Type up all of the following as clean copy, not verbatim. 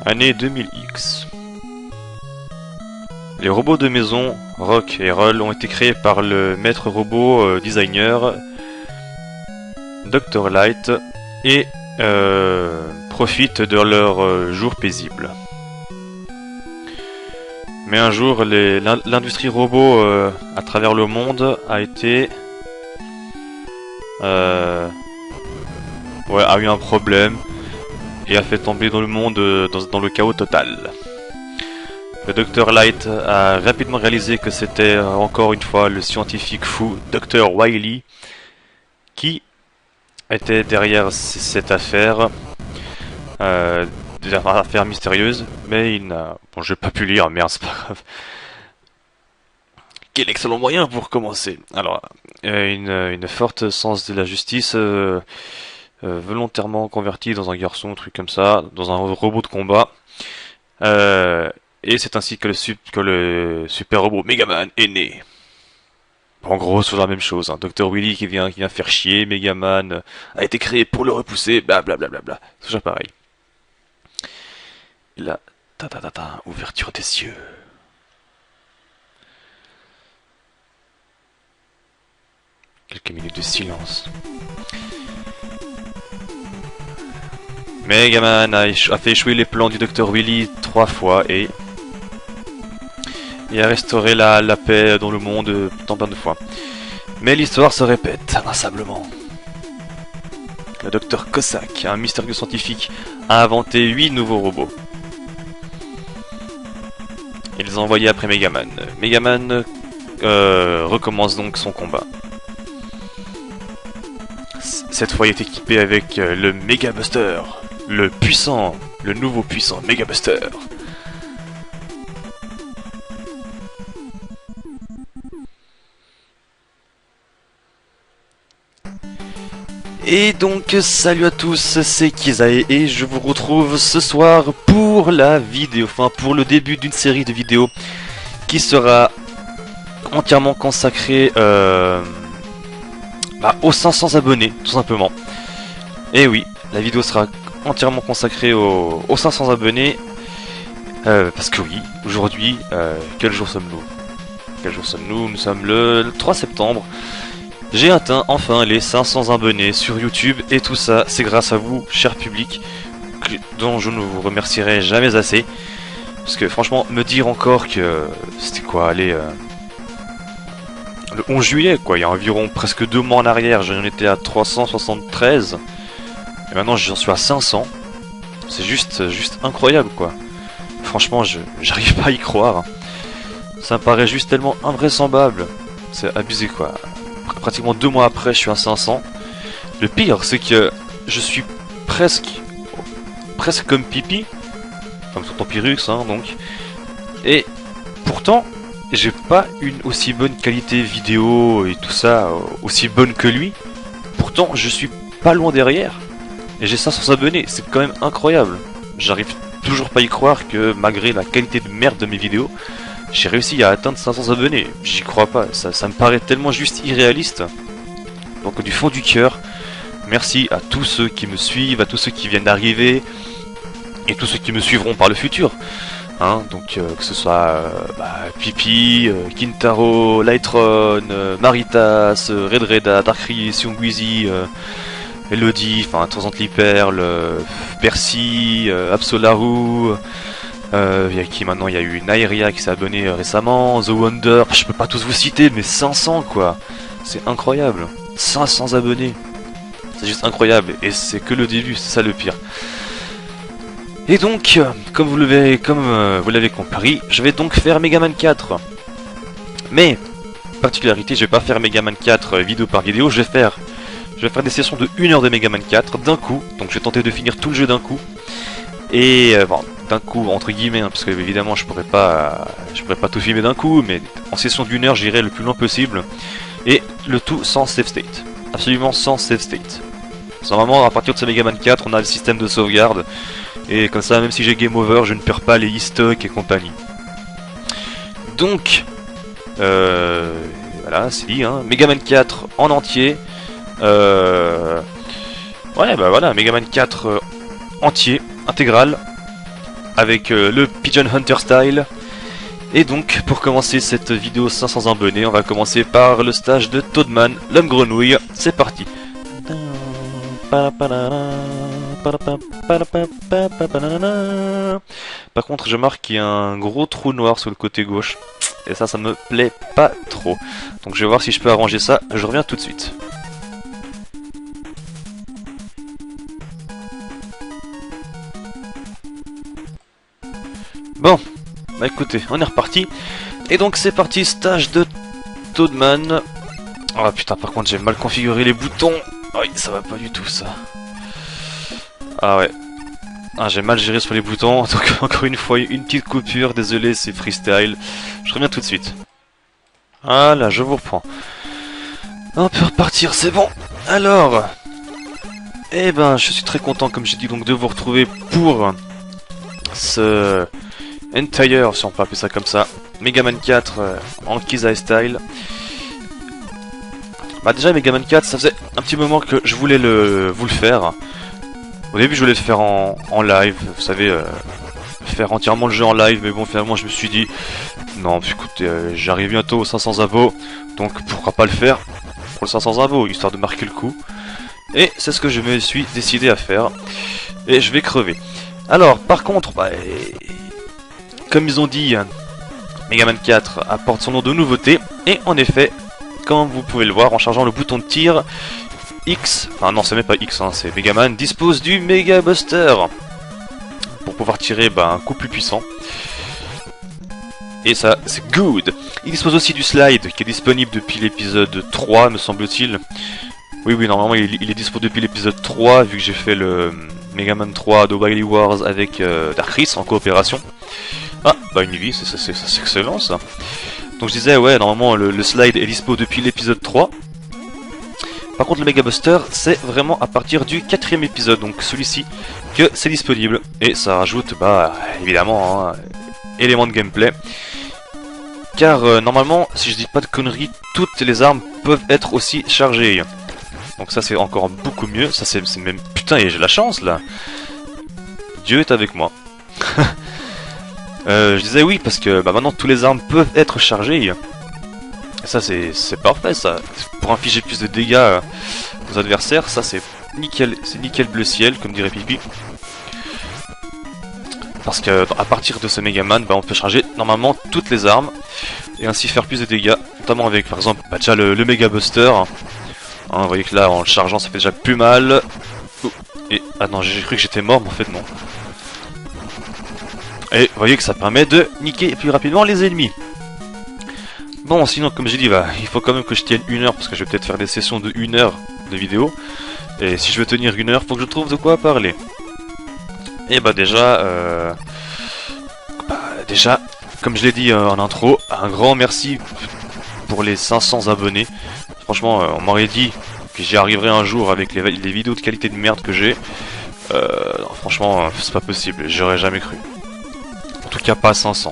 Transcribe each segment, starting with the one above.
Année 2000X. Les robots de maison, Rock et Roll, ont été créés par le maître robot designer Dr. Light et profitent de leur jour paisible. Mais un jour, l'industrie robot à travers le monde a été... a eu un problème et a fait tomber dans le monde dans le chaos total. Le Dr. Light a rapidement réalisé que c'était encore une fois le scientifique fou Dr. Wily qui était derrière cette affaire, affaire mystérieuse, mais il n'a... Bon, j'ai pas pu lire, merde, c'est pas grave. Quel excellent moyen pour commencer. Alors, une forte sens de la justice, volontairement converti dans un garçon, un truc comme ça, dans un robot de combat. Et c'est ainsi que le super robot Megaman est né. En gros, c'est la même chose. Hein. Dr. Wily qui vient faire chier, Megaman a été créé pour le repousser, blablabla. C'est toujours pareil. Et là, ouverture des cieux. Quelques minutes de silence. Megaman a fait échouer les plans du Dr. Wily 3 fois et a restauré la paix dans le monde tant plein de fois. Mais l'histoire se répète inlassablement. Le Dr. Cossack, un mystérieux scientifique, a inventé 8 nouveaux robots. Ils les ont envoyés après Megaman. Megaman recommence donc son combat. Cette fois, il est équipé avec le Mega Buster, le nouveau puissant Mega Buster. Et donc, salut à tous, c'est Kizae et je vous retrouve ce soir pour la vidéo, pour le début d'une série de vidéos qui sera entièrement consacrée aux 500 abonnés, tout simplement. Et oui, la vidéo sera entièrement consacrée aux 500 abonnés, parce que oui, aujourd'hui, quel jour sommes-nous? Nous sommes le 3 septembre. J'ai atteint enfin les 500 abonnés sur YouTube et tout ça, c'est grâce à vous, cher public, dont je ne vous remercierai jamais assez. Parce que franchement, me dire encore que c'était quoi, le 11 juillet, quoi, il y a environ presque 2 mois en arrière, j'en étais à 373, et maintenant j'en suis à 500. C'est juste incroyable, quoi. Franchement, j'arrive pas à y croire. Ça me paraît juste tellement invraisemblable. C'est abusé, quoi. Pratiquement 2 mois après, je suis à 500. Le pire, c'est que je suis presque comme Pipi, comme Tonton Pyrrhus, hein, donc. Et pourtant, j'ai pas une aussi bonne qualité vidéo et tout ça, aussi bonne que lui. Pourtant, je suis pas loin derrière. Et j'ai 500 abonnés, c'est quand même incroyable. J'arrive toujours pas à y croire que malgré la qualité de merde de mes vidéos, j'ai réussi à atteindre 500 abonnés. J'y crois pas, ça me paraît tellement juste irréaliste. Donc du fond du cœur, merci à tous ceux qui me suivent, à tous ceux qui viennent d'arriver, et tous ceux qui me suivront par le futur. Hein, donc que ce soit Pipi, Kintaro, Lightron, Maritas, Red Reda, Darkris, Youngweezy, Elodie, Trazante Liperle, Percy, Absolaru. Il y a qui maintenant? Il y a eu Naeria qui s'est abonné récemment, The Wonder, je peux pas tous vous citer, mais 500 quoi. C'est incroyable. 500 abonnés. C'est juste incroyable. Et c'est que le début, c'est ça le pire. Et donc, comme vous l'avez compris, je vais donc faire Megaman 4. Mais, particularité, je vais pas faire Megaman 4 vidéo par vidéo, je vais faire des sessions de 1 heure de Megaman 4 d'un coup. Donc je vais tenter de finir tout le jeu d'un coup. Et d'un coup entre guillemets, hein, parce que évidemment je pourrais pas tout filmer d'un coup, mais en session d'1 heure j'irai le plus loin possible. Et le tout sans save state. Absolument sans save state. Normalement à partir de ce Megaman 4 on a le système de sauvegarde. Et comme ça même si j'ai game over je ne perds pas les e-stocks et compagnie. Donc voilà c'est dit hein. Megaman 4 en entier. Ouais bah voilà Megaman 4 entier, intégral. avec le Pigeon Hunter style. Et donc, pour commencer cette vidéo 500 abonnés, on va commencer par le stage de Toadman, l'homme grenouille. C'est parti. Par contre, je marque qu'il y a un gros trou noir sur le côté gauche. Et ça me plaît pas trop. Donc je vais voir si je peux arranger ça. Je reviens tout de suite. Bon, bah écoutez, on est reparti. Et donc c'est parti, stage de Toadman. Oh putain, par contre j'ai mal configuré les boutons. Oui, ça va pas du tout ça. Ah ouais. Ah, j'ai mal géré sur les boutons, donc encore une fois, une petite coupure, désolé, c'est freestyle. Je reviens tout de suite. Voilà, je vous reprends. On peut repartir, c'est bon. Alors, eh ben, je suis très content, comme j'ai dit, donc de vous retrouver pour ce entire, si on peut appeler ça comme ça, Megaman 4 en Kizai style. Bah déjà, Megaman 4, ça faisait un petit moment que je voulais vous le faire. Au début je voulais le faire en live, vous savez, faire entièrement le jeu en live, mais bon finalement je me suis dit, non écoutez, j'arrive bientôt aux 500 abos, donc pourquoi pas le faire pour le 500 abos, histoire de marquer le coup. Et c'est ce que je me suis décidé à faire, et je vais crever. Alors par contre, bah, comme ils ont dit, Megaman 4 apporte son lot de nouveautés, et en effet, comme vous pouvez le voir en chargeant le bouton de tir, X, enfin non c'est même pas X, hein, c'est Megaman dispose du Mega Buster pour pouvoir tirer un coup plus puissant. Et ça c'est good. Il dispose aussi du slide qui est disponible depuis l'épisode 3 me semble-t-il. Oui normalement il est dispo depuis l'épisode 3 vu que j'ai fait le Megaman 3 de Wily Wars avec Darkris en coopération. Ah bah une vie, c'est excellent ça. Donc je disais ouais normalement le slide est dispo depuis l'épisode 3. Par contre le Mega Buster c'est vraiment à partir du 4ème épisode, donc celui-ci, que c'est disponible. Et ça rajoute évidemment éléments de gameplay. Car normalement, si je dis pas de conneries, toutes les armes peuvent être aussi chargées. Donc ça c'est encore beaucoup mieux, ça c'est même... Putain j'ai la chance là. Dieu est avec moi. Je disais oui parce que maintenant tous les armes peuvent être chargées. Et ça c'est parfait ça, pour infliger plus de dégâts aux adversaires, ça c'est nickel bleu ciel comme dirait Pipi. Parce que à partir de ce Megaman, on peut charger normalement toutes les armes et ainsi faire plus de dégâts, notamment avec par exemple déjà le Mega Buster. Vous voyez que là en le chargeant ça fait déjà plus mal. Et ah non j'ai cru que j'étais mort mais en fait non. Et vous voyez que ça permet de niquer plus rapidement les ennemis. Bon, sinon, comme j'ai dit, il faut quand même que je tienne 1 heure, parce que je vais peut-être faire des sessions de 1 heure de vidéo. Et si je veux tenir 1 heure, faut que je trouve de quoi parler. Et déjà, comme je l'ai dit en intro, un grand merci pour les 500 abonnés. Franchement, on m'aurait dit que j'y arriverai un jour avec les vidéos de qualité de merde que j'ai. Franchement, c'est pas possible, j'aurais jamais cru. En tout cas, pas à 500.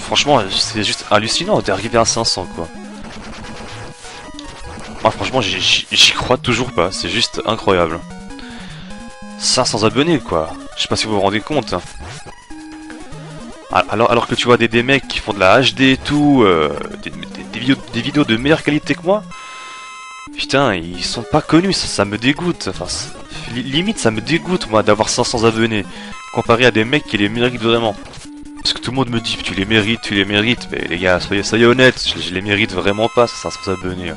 Franchement, c'est juste hallucinant d'arriver à 500 quoi. Moi franchement, j'y crois toujours pas, c'est juste incroyable. 500 abonnés quoi, je sais pas si vous vous rendez compte. Alors que tu vois des mecs qui font de la HD et tout, des vidéos de meilleure qualité que moi. Putain, ils sont pas connus, ça me dégoûte. Enfin, limite ça me dégoûte moi d'avoir 500 abonnés, comparé à des mecs qui les méritent vraiment. Parce que tout le monde me dit tu les mérites, mais les gars, soyez honnêtes, je les mérite vraiment pas, ces 500 abonnés.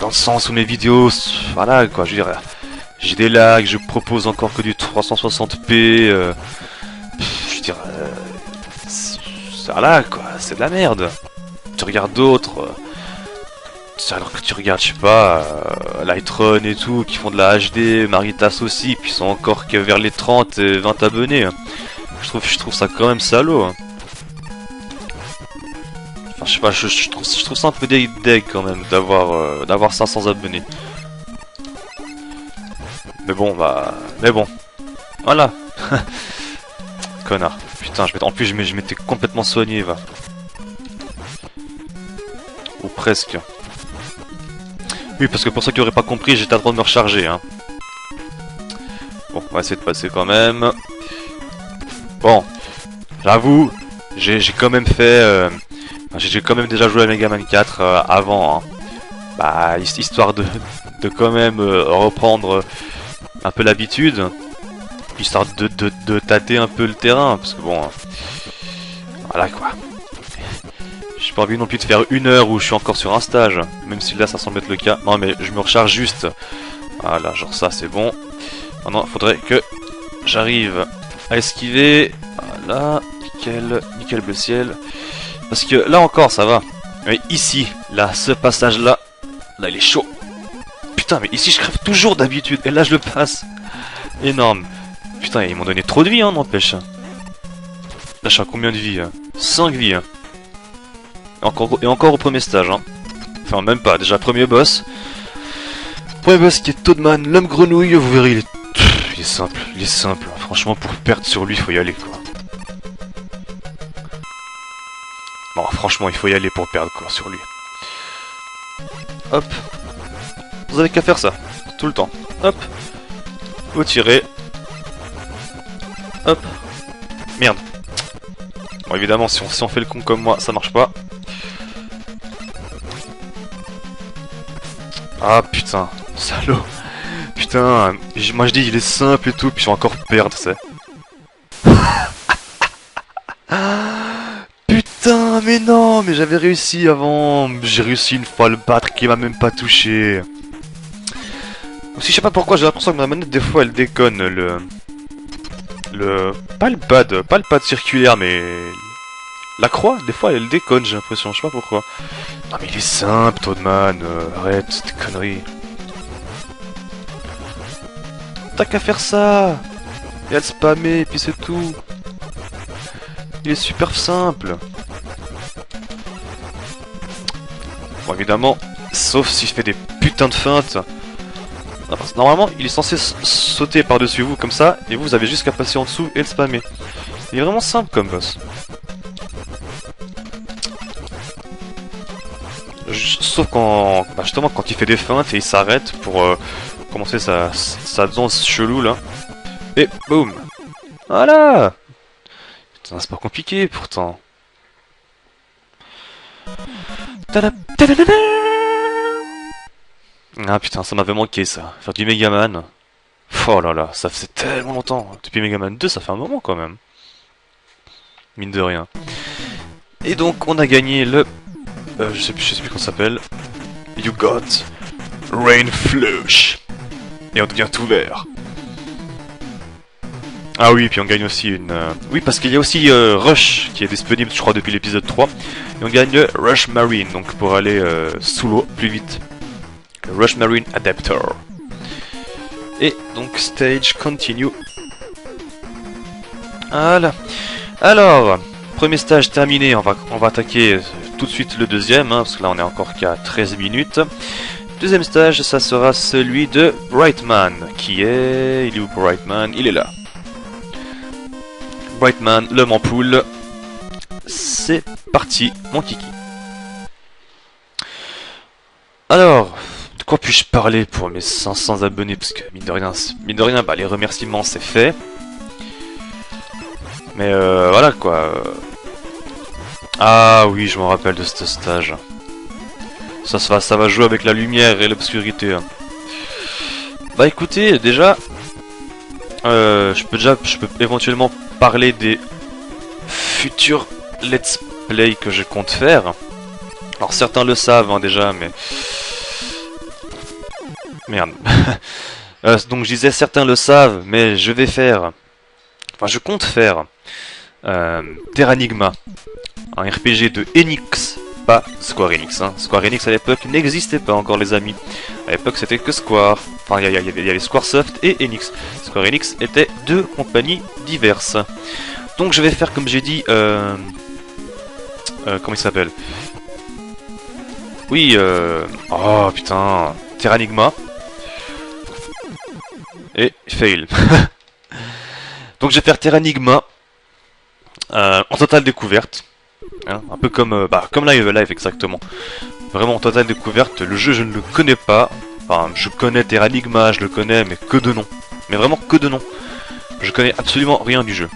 Dans le sens où mes vidéos, voilà quoi, je veux dire, j'ai des lags, je propose encore que du 360p, je veux dire, voilà quoi, c'est de la merde. Tu regardes d'autres, alors que tu regardes, je sais pas, Lightrun et tout, qui font de la HD, Maritas aussi, puis ils sont encore que vers les 30 et 20 abonnés. Je trouve ça quand même salaud. Enfin, je sais pas, je trouve ça un peu deg quand même d'avoir 500 abonnés. Mais bon, voilà. Connard. Putain, en plus je m'étais complètement soigné, va. Ou presque. Oui, parce que pour ceux qui auraient pas compris, j'étais en train de me recharger, hein. On va essayer de passer quand même. Bon, j'avoue, j'ai quand même fait... j'ai quand même déjà joué à Mega Man 4 avant. Hein. Bah, histoire de quand même reprendre un peu l'habitude. Histoire de tâter un peu le terrain. Parce que bon... voilà quoi. J'ai pas envie non plus de faire 1 heure où je suis encore sur un stage. Même si là ça semble être le cas. Non mais je me recharge juste. Voilà, genre ça c'est bon. Maintenant, il faudrait que j'arrive à esquiver. Voilà, nickel bleu ciel. Parce que là encore ça va. Mais ici, là, ce passage là, là il est chaud. Putain, mais ici je crève toujours d'habitude. Et là je le passe. Énorme. Putain, ils m'ont donné trop de vie, hein, n'empêche. Là je suis à combien de vie 5 vies. Hein. Et encore au premier stage. Hein. Enfin, même pas. Déjà, premier boss. Premier boss qui est Toadman, l'homme grenouille. Vous verrez, il est simple. Il est simple. Franchement, pour perdre sur lui, il faut y aller, quoi. Bon, franchement, il faut y aller pour perdre, quoi, sur lui. Hop. Vous avez qu'à faire ça. Tout le temps. Hop. Vous tirez. Hop. Merde. Bon, évidemment, si on fait le con comme moi, ça marche pas. Ah, putain. Salaud. Putain. Moi, je dis, il est simple et tout, puis je vais encore perdre, c'est. Putain, mais non, mais j'avais réussi avant. J'ai réussi une fois à le battre qui m'a même pas touché. Aussi, je sais pas pourquoi, j'ai l'impression que ma manette, des fois, elle déconne. Pas le pad circulaire, mais... la croix, des fois, elle déconne, j'ai l'impression, je sais pas pourquoi. Non mais il est simple, Toadman, arrête, cette connerie. T'as qu'à faire ça. Et à le spammer, et puis c'est tout. Il est super simple. Bon, évidemment, sauf si je fais des putains de feintes. Normalement, il est censé sauter par-dessus vous comme ça, et vous avez juste qu'à passer en dessous et le spammer. Il est vraiment simple comme boss. Sauf quand, bah justement, quand il fait des feintes et il s'arrête pour commencer sa danse chelou là. Et boum. Voilà. Putain, c'est pas compliqué pourtant. Ah putain, ça m'avait manqué ça. Faire du Megaman. Oh là là, ça faisait tellement longtemps. Depuis Megaman 2, ça fait un moment quand même. Mine de rien. Et donc, on a gagné le... je sais plus comment ça s'appelle. You got Rain Flush. Et on devient tout vert. Ah oui, puis on gagne aussi une... Oui, parce qu'il y a aussi Rush qui est disponible, je crois, depuis l'épisode 3. Et on gagne le Rush Marine, donc pour aller sous l'eau plus vite. Le Rush Marine Adapter. Et donc, stage continue. Voilà. Alors, premier stage terminé, on va attaquer tout de suite le deuxième, hein, parce que là on est encore qu'à 13 minutes. Deuxième stage, ça sera celui de Brightman, qui est... Il est où Brightman? Il est là. Brightman, l'homme en poule. C'est parti, mon kiki. Alors, de quoi puis-je parler pour mes 500 abonnés? Parce que mine de rien, bah, les remerciements c'est fait. Mais voilà quoi. Ah oui, je me rappelle de ce stage. Ça va jouer avec la lumière et l'obscurité. Bah écoutez, déjà, je peux éventuellement parler des futurs let's play que je compte faire. Alors certains le savent hein, déjà, mais merde. Donc je disais certains le savent, mais je vais faire, enfin je compte faire Terranigma, un RPG de Enix. Pas Square Enix, hein. Square Enix à l'époque n'existait pas encore les amis. À l'époque c'était que Square. Enfin il y avait Squaresoft et Enix. Square Enix était deux compagnies diverses. Donc je vais faire comme j'ai dit... comment il s'appelle? Oui, oh putain... Terranigma. Et fail. Donc je vais faire Terranigma en totale découverte. Hein, un peu comme, comme Live Live exactement. Vraiment en totale découverte. Le jeu je ne le connais pas. Enfin je connais Terranigma, je le connais mais que de nom. Mais vraiment que de nom. Je connais absolument rien du jeu.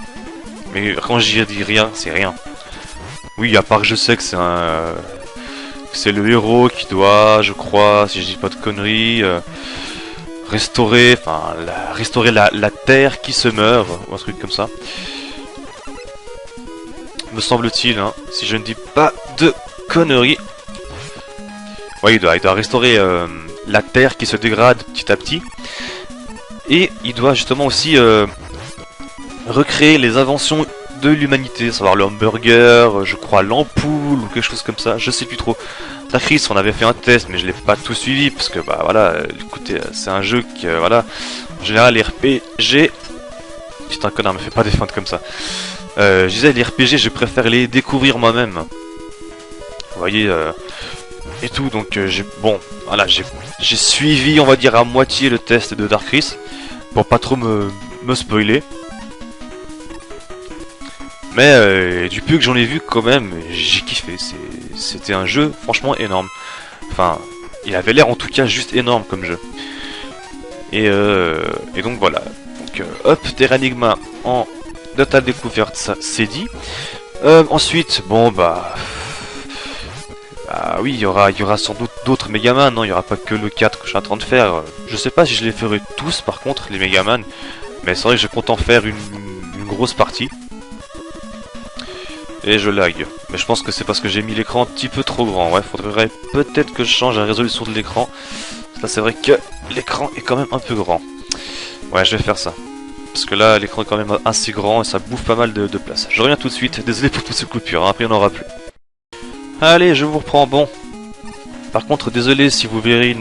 Mais quand je dis rien, c'est rien. Oui, à part que je sais que c'est le héros qui doit, je crois, si je dis pas de conneries, restaurer la terre qui se meurt, ou un truc comme ça. Me semble-t-il, hein, si je ne dis pas de conneries. Oui, il doit restaurer la terre qui se dégrade petit à petit. Et il doit justement aussi recréer les inventions de l'humanité, savoir le hamburger, je crois l'ampoule ou quelque chose comme ça, je sais plus trop. Darkris, on avait fait un test, mais je l'ai pas tout suivi parce que bah voilà, écoutez, c'est un jeu qui voilà, en général les RPG, putain connard, me fais pas des feintes comme ça. Je disais les RPG, je préfère les découvrir moi-même. Vous voyez, et tout, donc j'ai suivi, on va dire à moitié le test de Darkris pour pas trop me spoiler. Mais du peu que j'en ai vu quand même, j'ai kiffé. C'était un jeu franchement énorme. Enfin, il avait l'air en tout cas juste énorme comme jeu. Et donc voilà. Donc hop, Terranigma en Data découverte, ça c'est dit. Ensuite, bon bah oui, il y aura sans doute d'autres Megaman, non, il n'y aura pas que le 4 que je suis en train de faire. Je sais pas si je les ferai tous par contre, les Megaman. Mais c'est vrai que je compte en faire une grosse partie. Et je lag. Mais je pense que c'est parce que j'ai mis l'écran un petit peu trop grand. Ouais, faudrait peut-être que je change la résolution de l'écran. Là, c'est vrai que l'écran est quand même un peu grand. Ouais, je vais faire ça. Parce que là, l'écran est quand même assez grand et ça bouffe pas mal de place. Je reviens tout de suite. Désolé pour toutes ces coupures, hein. Après il n'y en aura plus. Allez, je vous reprends. Bon. Par contre, désolé si vous verrez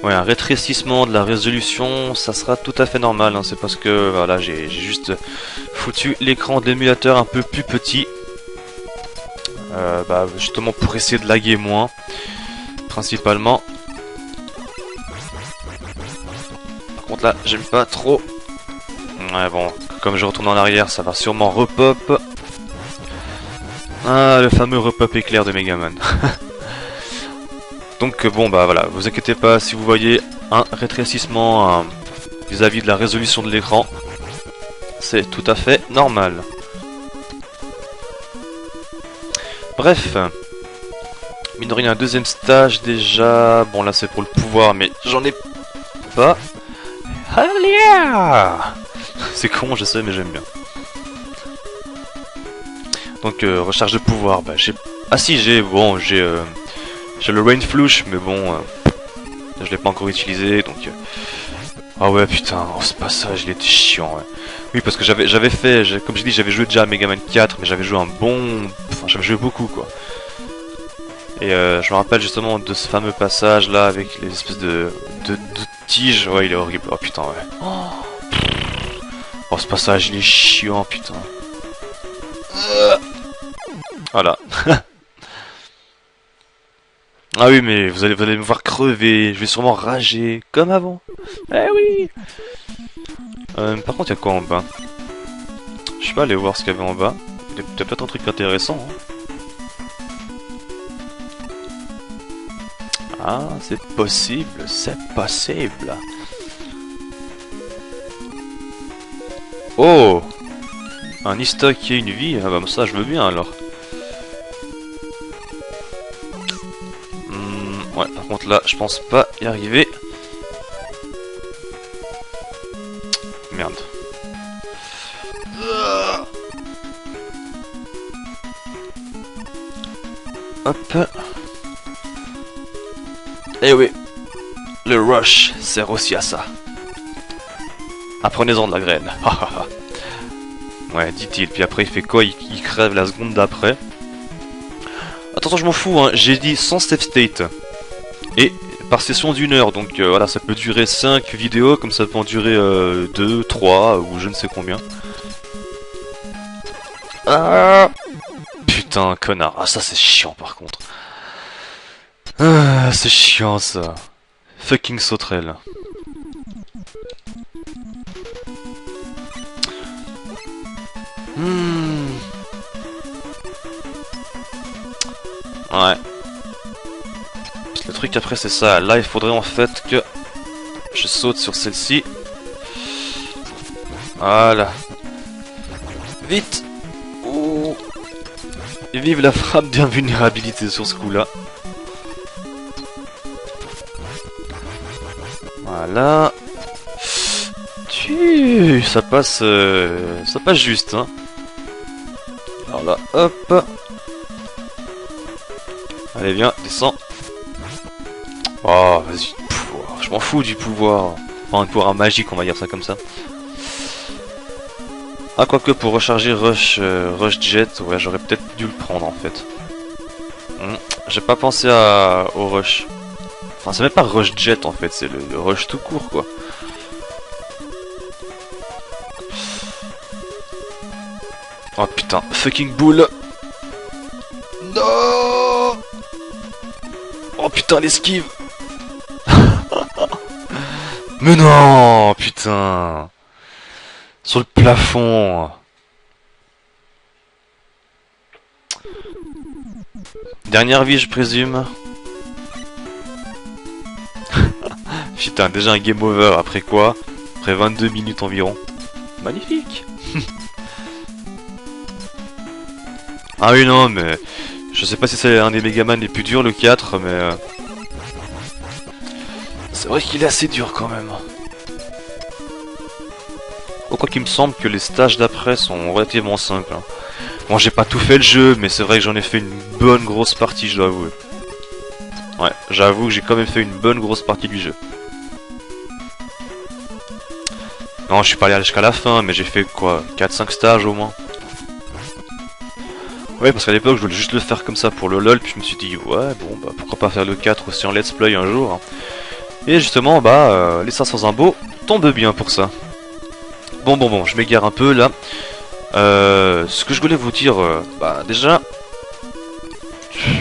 un rétrécissement de la résolution, ça sera tout à fait normal, hein. C'est parce que voilà, j'ai juste foutu l'écran de l'émulateur un peu plus petit. Justement pour essayer de laguer moins, principalement. Par contre là, j'aime pas trop. Ouais bon, comme je retourne en arrière, ça va sûrement repop. Ah, le fameux repop éclair de Megaman. Donc bon bah voilà, vous inquiétez pas si vous voyez un rétrécissement vis-à-vis de la résolution de l'écran, c'est tout à fait normal. Bref, mine de rien, un deuxième stage déjà, bon là c'est pour le pouvoir mais j'en ai pas. C'est con je sais mais j'aime bien. Donc recherche de pouvoir, bah j'ai... Ah si j'ai le Rain Flush, mais bon, je l'ai pas encore utilisé, donc... Ah ouais, putain, oh, ce passage, il était chiant, ouais. Oui, parce que j'avais fait, comme j'ai dit, j'avais joué déjà à Mega Man 4, mais j'avais joué un bon... Enfin, j'avais joué beaucoup, quoi. Et je me rappelle justement de ce fameux passage-là, avec les espèces de tiges. Ouais, il est horrible, oh putain, ouais. Oh, ce passage, il est chiant, putain. Voilà. Ah oui, mais vous allez me voir crever, je vais sûrement rager, comme avant. Eh oui. Par contre, il y a quoi en bas? Je suis pas allé voir ce qu'il y avait en bas. Il y a peut-être un truc intéressant. Hein. Ah, c'est possible, c'est possible. Oh, un Ista qui a une vie, ah bah ça je veux bien alors. Ouais, par contre là, je pense pas y arriver. Merde. Hop. Eh oui, le rush sert aussi à ça. Apprenez-en de la graine. Ouais, dit-il. Puis après, il fait quoi? Il crève la seconde d'après. Attention, je m'en fous, hein. J'ai dit sans save state. Et par session d'1 heure. Donc voilà, ça peut durer 5 vidéos, comme ça peut en durer 2, 3, ou je ne sais combien. Ah putain, connard. Ah, ça c'est chiant par contre. Ah, c'est chiant ça. Fucking sauterelle. Ouais. Le truc après c'est ça. Là il faudrait en fait que je saute sur celle-ci. Voilà. Vite. Oh. Et vive la frappe d'invulnérabilité sur ce coup-là. Voilà. Ça passe juste, hein. Alors là, hop. Allez, viens, descends. Oh, vas-y. Je m'en fous du pouvoir. Enfin, un pouvoir magique, on va dire ça comme ça. Ah, quoique pour recharger Rush Jet, ouais, j'aurais peut-être dû le prendre en fait. J'ai pas pensé au Rush. Enfin, c'est même pas Rush Jet en fait, c'est le Rush tout court quoi. Oh putain, fucking boule. Non. Oh putain, l'esquive. Mais non, putain. Sur le plafond. Dernière vie, je présume. Putain, déjà un game over. Après quoi? Après 22 minutes environ. Magnifique. Ah oui, non, mais... Je sais pas si c'est un des Megaman les plus durs, le 4, mais... C'est vrai qu'il est assez dur quand même. Oh, quoi qu'il me semble que les stages d'après sont relativement simples. Hein. Bon, j'ai pas tout fait le jeu, mais c'est vrai que j'en ai fait une bonne grosse partie, je dois avouer. Ouais, j'avoue que j'ai quand même fait une bonne grosse partie du jeu. Non, je suis pas allé jusqu'à la fin, mais j'ai fait quoi, 4-5 stages au moins. Ouais, parce qu'à l'époque, je voulais juste le faire comme ça pour le LoL, puis je me suis dit, ouais, bon, bah pourquoi pas faire le 4 aussi en let's play un jour. Hein. Et justement, bah, les 500 imbos tombent bien pour ça. Bon, je m'égare un peu là. Ce que je voulais vous dire, bah déjà,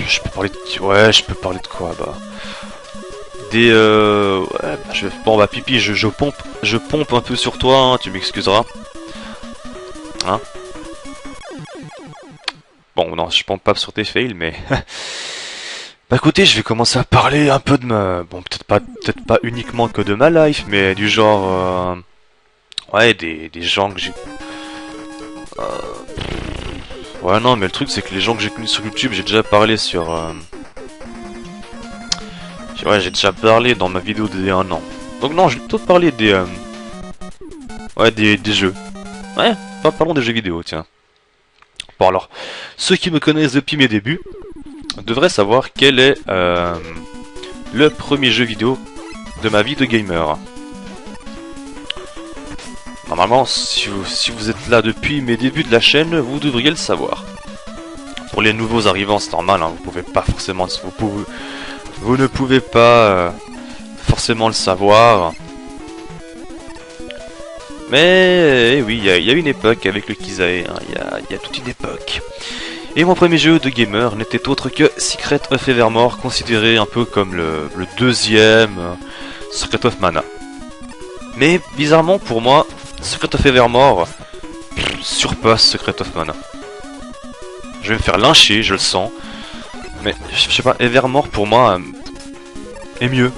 je peux parler de... Ouais, je peux parler de quoi, bah... Des ouais, bah, bon bah Pipi, je pompe un peu sur toi, hein, tu m'excuseras. Hein? Bon, non, je pompe pas sur tes fails, mais... Bah écoutez, je vais commencer à parler un peu de ma... Bon, peut-être pas uniquement que de ma life, mais du genre... Ouais, des gens que j'ai... Ouais, non, mais le truc, c'est que les gens que j'ai connus sur YouTube, j'ai déjà parlé sur... Ouais, j'ai déjà parlé dans ma vidéo d'il y a un an. Donc non, je vais plutôt parler des... Ouais, des jeux. Ouais, parlons des jeux vidéo, tiens. Bon alors, ceux qui me connaissent depuis mes débuts devraient savoir quel est le premier jeu vidéo de ma vie de gamer. Normalement, si vous êtes là depuis mes débuts de la chaîne, vous devriez le savoir. Pour les nouveaux arrivants, c'est normal, hein, vous pouvez pas forcément... Vous ne pouvez pas forcément le savoir. Mais oui, il y a une époque avec le Kizae, hein, il y a toute une époque. Et mon premier jeu de gamer n'était autre que Secret of Evermore, considéré un peu comme le deuxième Secret of Mana. Mais bizarrement pour moi, Secret of Evermore surpasse Secret of Mana. Je vais me faire lyncher, je le sens. Mais je sais pas, Evermore pour moi est mieux.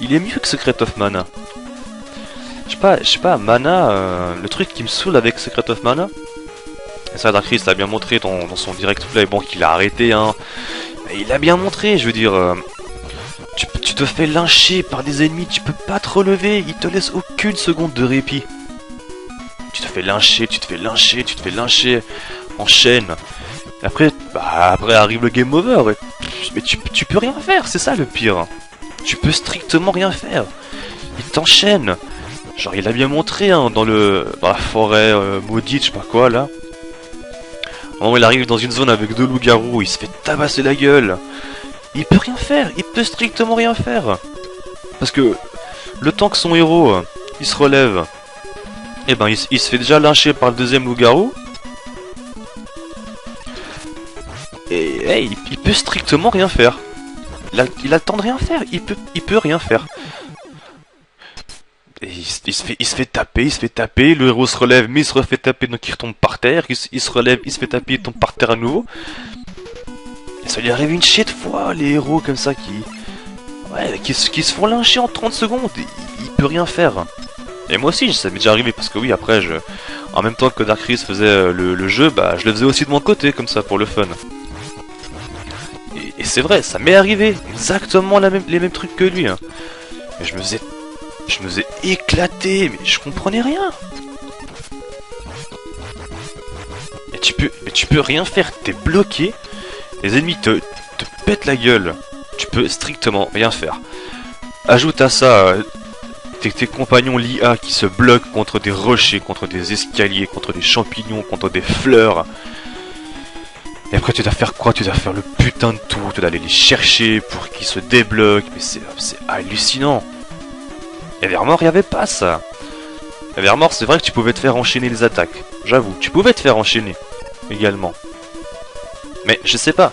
Il est mieux que Secret of Mana. Je sais pas, Mana, le truc qui me saoule avec Secret of Mana, et ça Dark Chris l'a bien montré dans son direct play, bon qu'il a arrêté, hein. Il a bien montré, je veux dire, tu te fais lyncher par des ennemis, tu peux pas te relever, ils te laissent aucune seconde de répit. Tu te fais lyncher, tu te fais lyncher, tu te fais lyncher en chaîne. Et après, après arrive le game over, mais tu peux rien faire, c'est ça le pire. Tu peux strictement rien faire. Il t'enchaîne. Genre il a bien montré hein, dans la forêt maudite, je sais pas quoi là. Au moment où il arrive dans une zone avec deux loups-garous, il se fait tabasser la gueule. Il peut rien faire, il peut strictement rien faire. Parce que le temps que son héros il se relève, et ben il se fait déjà lyncher par le deuxième loup-garou. Et hey, il peut strictement rien faire. Il a le temps de rien faire, il peut rien faire. Et il se fait taper, le héros se relève, mais il se refait taper, donc il retombe par terre, il se relève, il se fait taper, il tombe par terre à nouveau. Et ça lui arrive une chier de fois, les héros comme ça qui se font lyncher en 30 secondes, il peut rien faire. Et moi aussi, ça m'est déjà arrivé, parce que oui, après, en même temps que Dark Chris faisait le jeu, bah je le faisais aussi de mon côté, comme ça, pour le fun. Et c'est vrai, ça m'est arrivé, exactement les mêmes trucs que lui. Hein. Et je me faisais éclater, mais je comprenais rien. Mais tu peux rien faire, t'es bloqué, les ennemis te pètent la gueule, tu peux strictement rien faire. Ajoute à ça tes compagnons l'IA qui se bloquent contre des rochers, contre des escaliers, contre des champignons, contre des fleurs. Et après tu dois faire quoi? Tu dois faire le putain de tour, tu dois aller les chercher pour qu'ils se débloquent, mais c'est hallucinant. Et Evermore, il n'y avait pas ça. Evermore, c'est vrai que tu pouvais te faire enchaîner les attaques, j'avoue, tu pouvais te faire enchaîner également. Mais je sais pas,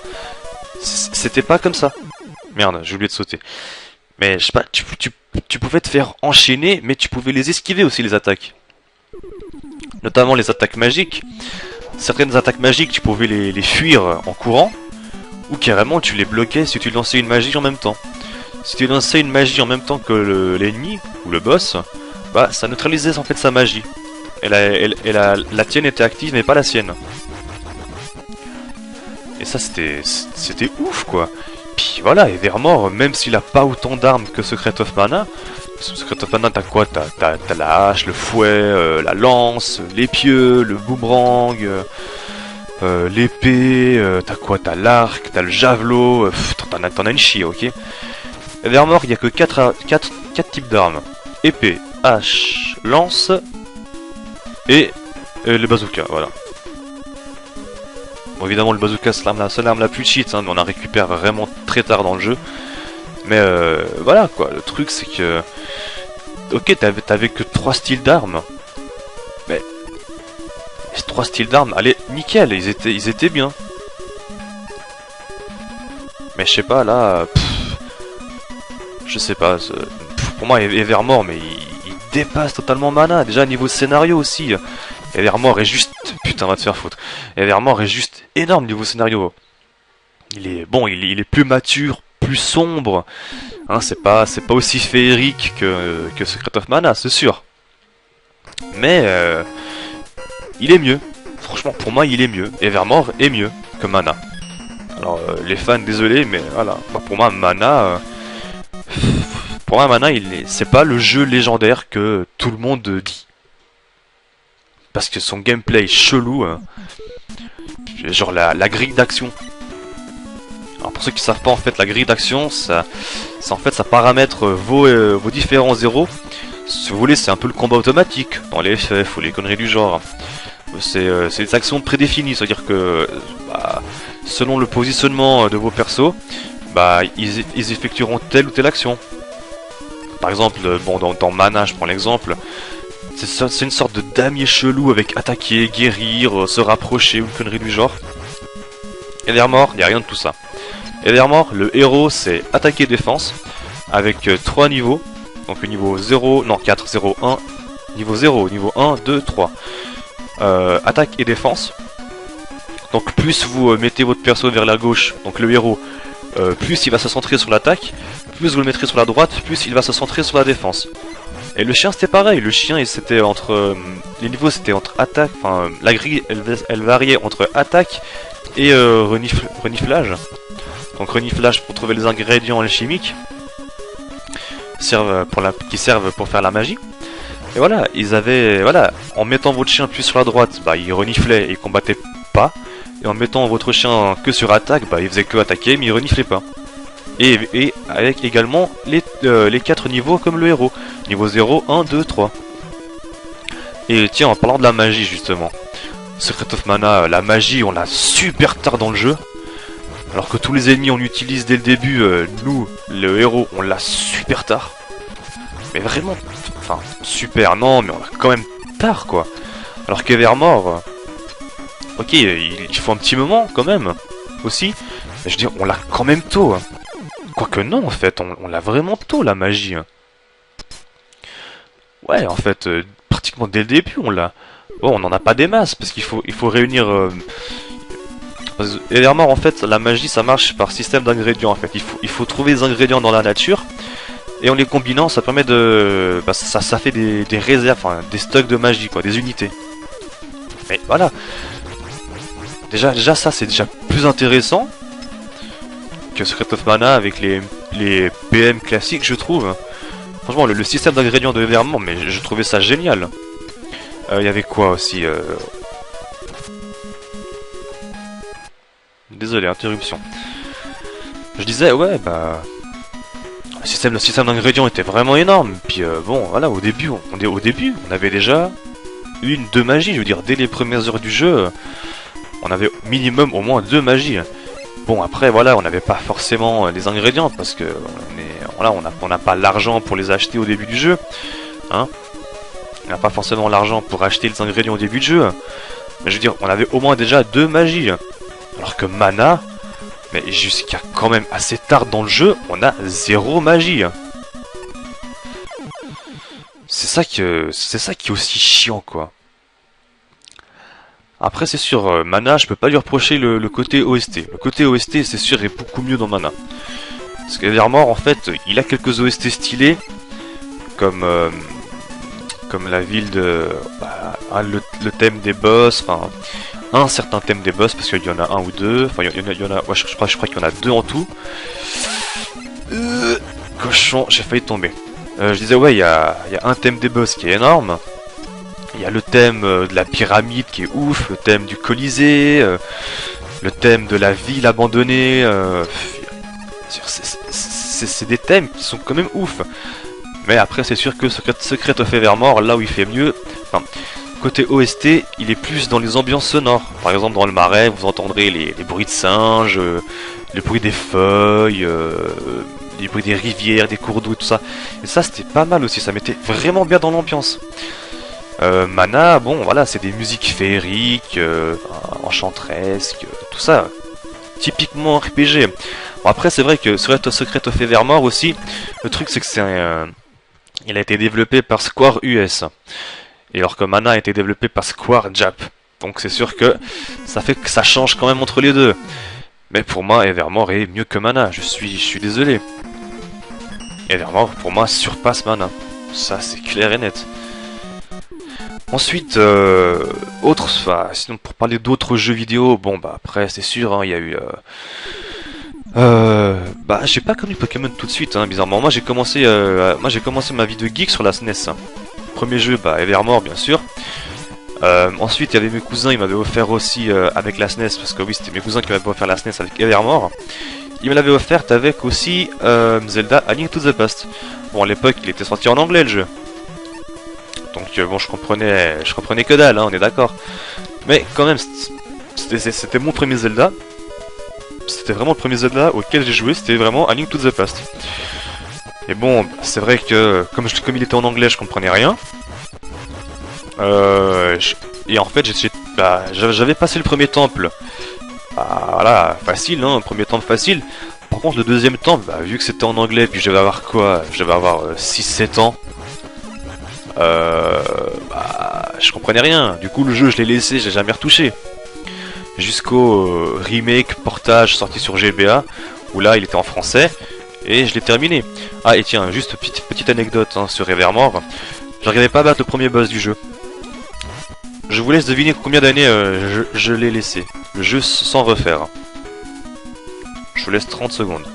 c'était pas comme ça. Merde, j'ai oublié de sauter. Mais je sais pas, tu pouvais te faire enchaîner, mais tu pouvais les esquiver aussi, les attaques. Notamment les attaques magiques. Certaines attaques magiques, tu pouvais les fuir en courant, ou carrément tu les bloquais si tu lançais une magie en même temps. Si tu lançais une magie en même temps que l'ennemi, ou le boss, bah ça neutralisait en fait sa magie. Et la tienne était active, mais pas la sienne. Et ça c'était ouf quoi. Puis voilà, Evermore, même s'il a pas autant d'armes que Secret of Mana, Secret of Mana, t'as quoi? T'as la hache, le fouet, la lance, l'épieu, le boomerang, l'épée, t'as quoi? T'as l'arc, t'as le javelot, t'en as une chier, ok? Evermore, il y a que 4 types d'armes. Épée, hache, lance et le bazooka, voilà. Bon, évidemment, le bazooka, c'est la seule arme la plus cheat, hein, mais on la récupère vraiment très tard dans le jeu. Mais voilà, quoi, le truc, c'est que... Ok, t'avais que 3 styles d'armes. Mais... ces 3 styles d'armes, allez, nickel, ils étaient bien. Mais je sais pas, là... je sais pas, pour moi, Evermore, mais il dépasse totalement Mana. Déjà, niveau scénario aussi... Evermore est juste... Putain, va te faire foutre. Evermore est juste énorme niveau scénario. Il est bon, il est plus mature, plus sombre. Hein, c'est pas aussi féerique que Secret of Mana, c'est sûr. Mais il est mieux. Franchement, pour moi, il est mieux. Evermore est mieux que Mana. Alors, les fans, désolé, mais voilà. Pour moi, Mana... c'est pas le jeu légendaire que tout le monde dit. Parce que son gameplay est chelou, hein. Genre la grille d'action. Alors pour ceux qui savent pas, en fait, la grille d'action, ça paramètre vos différents zéros. Si vous voulez, c'est un peu le combat automatique dans les FF ou les conneries du genre. C'est des actions prédéfinies, c'est-à-dire que selon le positionnement de vos persos, ils effectueront telle ou telle action. Par exemple, bon, dans Mana, je prends l'exemple. C'est une sorte de damier chelou avec attaquer, guérir, se rapprocher ou une connerie du genre. Evermore, il n'y a rien de tout ça. Evermore, le héros c'est attaquer défense avec 3 niveaux. Donc niveau 0, non 4, 0, 1, niveau 0, niveau 1, 2, 3. Attaque et défense. Donc plus vous mettez votre perso vers la gauche, donc le héros, plus il va se centrer sur l'attaque, plus vous le mettrez sur la droite, plus il va se centrer sur la défense. Et le chien c'était pareil, le chien c'était entre... les niveaux c'était entre attaque, enfin la grille elle variait entre attaque et reniflage. Donc reniflage pour trouver les ingrédients alchimiques qui servent pour faire la magie. Et voilà, en mettant votre chien plus sur la droite, il reniflait et il combattait pas. Et en mettant votre chien que sur attaque, il faisait que attaquer mais il reniflait pas. Et avec également les 4 niveaux comme le héros. Niveau 0, 1, 2, 3. Et tiens, en parlant de la magie justement. Secret of Mana, la magie on l'a super tard dans le jeu. Alors que tous les ennemis on utilise dès le début, nous, le héros, on l'a super tard. Mais vraiment, enfin, super, non, mais on l'a quand même tard quoi. Alors qu'Evermore, ok, il faut un petit moment quand même, aussi. Mais je veux dire, on l'a quand même tôt. Hein. Quoique non, en fait, on l'a vraiment tôt, la magie. Ouais, en fait, pratiquement dès le début, on l'a... Bon, on n'en a pas des masses, parce qu'il faut réunir... Evermore, en fait, la magie, ça marche par système d'ingrédients, en fait. Il faut trouver des ingrédients dans la nature, Et en les combinant, ça permet de... Bah, ça fait des réserves, enfin, des stocks de magie, quoi, des unités. Mais voilà. Déjà ça, c'est déjà plus intéressant que Secret of Mana avec les PM classiques, je trouve. Franchement, le système d'ingrédients de Evermore, mais je trouvais ça génial. Il y avait quoi aussi Désolé, interruption. Je disais, ouais, bah... le système d'ingrédients était vraiment énorme. Puis bon, voilà, au début, on avait déjà deux magies. Je veux dire, dès les premières heures du jeu, on avait minimum au moins 2 magies. Bon, après, voilà, on n'avait pas forcément les ingrédients parce que voilà, on n'a pas l'argent pour les acheter au début du jeu. Hein, on n'a pas forcément l'argent pour acheter les ingrédients au début du jeu. Mais je veux dire, on avait au moins déjà 2 magies. Alors que Mana, mais jusqu'à quand même assez tard dans le jeu, on a 0 magie. C'est ça qui est aussi chiant, quoi. Après, c'est sûr, Mana, je peux pas lui reprocher le côté OST. Le côté OST, c'est sûr, est beaucoup mieux dans Mana. Parce qu'Evermore, en fait, il a quelques OST stylés, comme la ville de... Bah, le thème des boss, enfin... Un certain thème des boss, parce qu'il y en a un ou deux, enfin, il y en a... Ouais, je crois qu'il y en a 2 en tout. Cochon, j'ai failli tomber. Je disais, ouais, il y a un thème des boss qui est énorme. Il y a le thème de la pyramide qui est ouf, le thème du Colisée, le thème de la ville abandonnée. C'est des thèmes qui sont quand même ouf. Mais après, c'est sûr que Secret of Evermore, là où il fait mieux, enfin, côté OST, il est plus dans les ambiances sonores. Par exemple, dans le marais, vous entendrez les bruits de singes, les bruits des feuilles, les bruits des rivières, des cours d'eau, tout ça. Et ça, c'était pas mal aussi, ça mettait vraiment bien dans l'ambiance. Mana, bon voilà, c'est des musiques féeriques, enchantresques, tout ça, typiquement RPG. Bon, après, c'est vrai que sur Secret of Evermore aussi, le truc c'est que il a été développé par Square US, et alors que Mana a été développé par Square Jap. Donc c'est sûr que ça fait que ça change quand même entre les deux. Mais pour moi, Evermore est mieux que Mana, je suis désolé. Evermore, pour moi, surpasse Mana. Ça, c'est clair et net. Ensuite, sinon pour parler d'autres jeux vidéo, bon bah après c'est sûr, hein, il y a eu... bah j'ai pas connu Pokémon tout de suite, hein, bizarrement. Moi j'ai commencé ma vie de geek sur la SNES. Hein. Premier jeu, bah Evermore bien sûr. Ensuite il y avait mes cousins, ils m'avaient offert aussi avec la SNES, parce que oui c'était mes cousins qui m'avaient offert la SNES avec Evermore. Ils me l'avaient offerte avec aussi Zelda A Link to the Past. Bon à l'époque il était sorti en anglais le jeu. Donc bon, je comprenais que dalle, hein, on est d'accord. Mais quand même, c'était mon premier Zelda. C'était vraiment le premier Zelda auquel j'ai joué, c'était vraiment A Link to the Past. Et bon, c'est vrai que comme il était en anglais, je comprenais rien. Et en fait, j'avais passé le premier temple. Bah, voilà, facile, hein, premier temple facile. Par contre, le deuxième temple, bah, vu que c'était en anglais, puis je devais avoir quoi? Je devais avoir 6-7 ans. Bah, je comprenais rien. Du coup, le jeu, je l'ai laissé, je l'ai jamais retouché. Jusqu'au remake, portage sorti sur GBA, où là, il était en français, et je l'ai terminé. Ah, et tiens, juste petite anecdote hein, sur Evermore. J'arrivais pas à battre le premier boss du jeu. Je vous laisse deviner combien d'années je l'ai laissé. Le jeu sans refaire. Je vous laisse 30 secondes.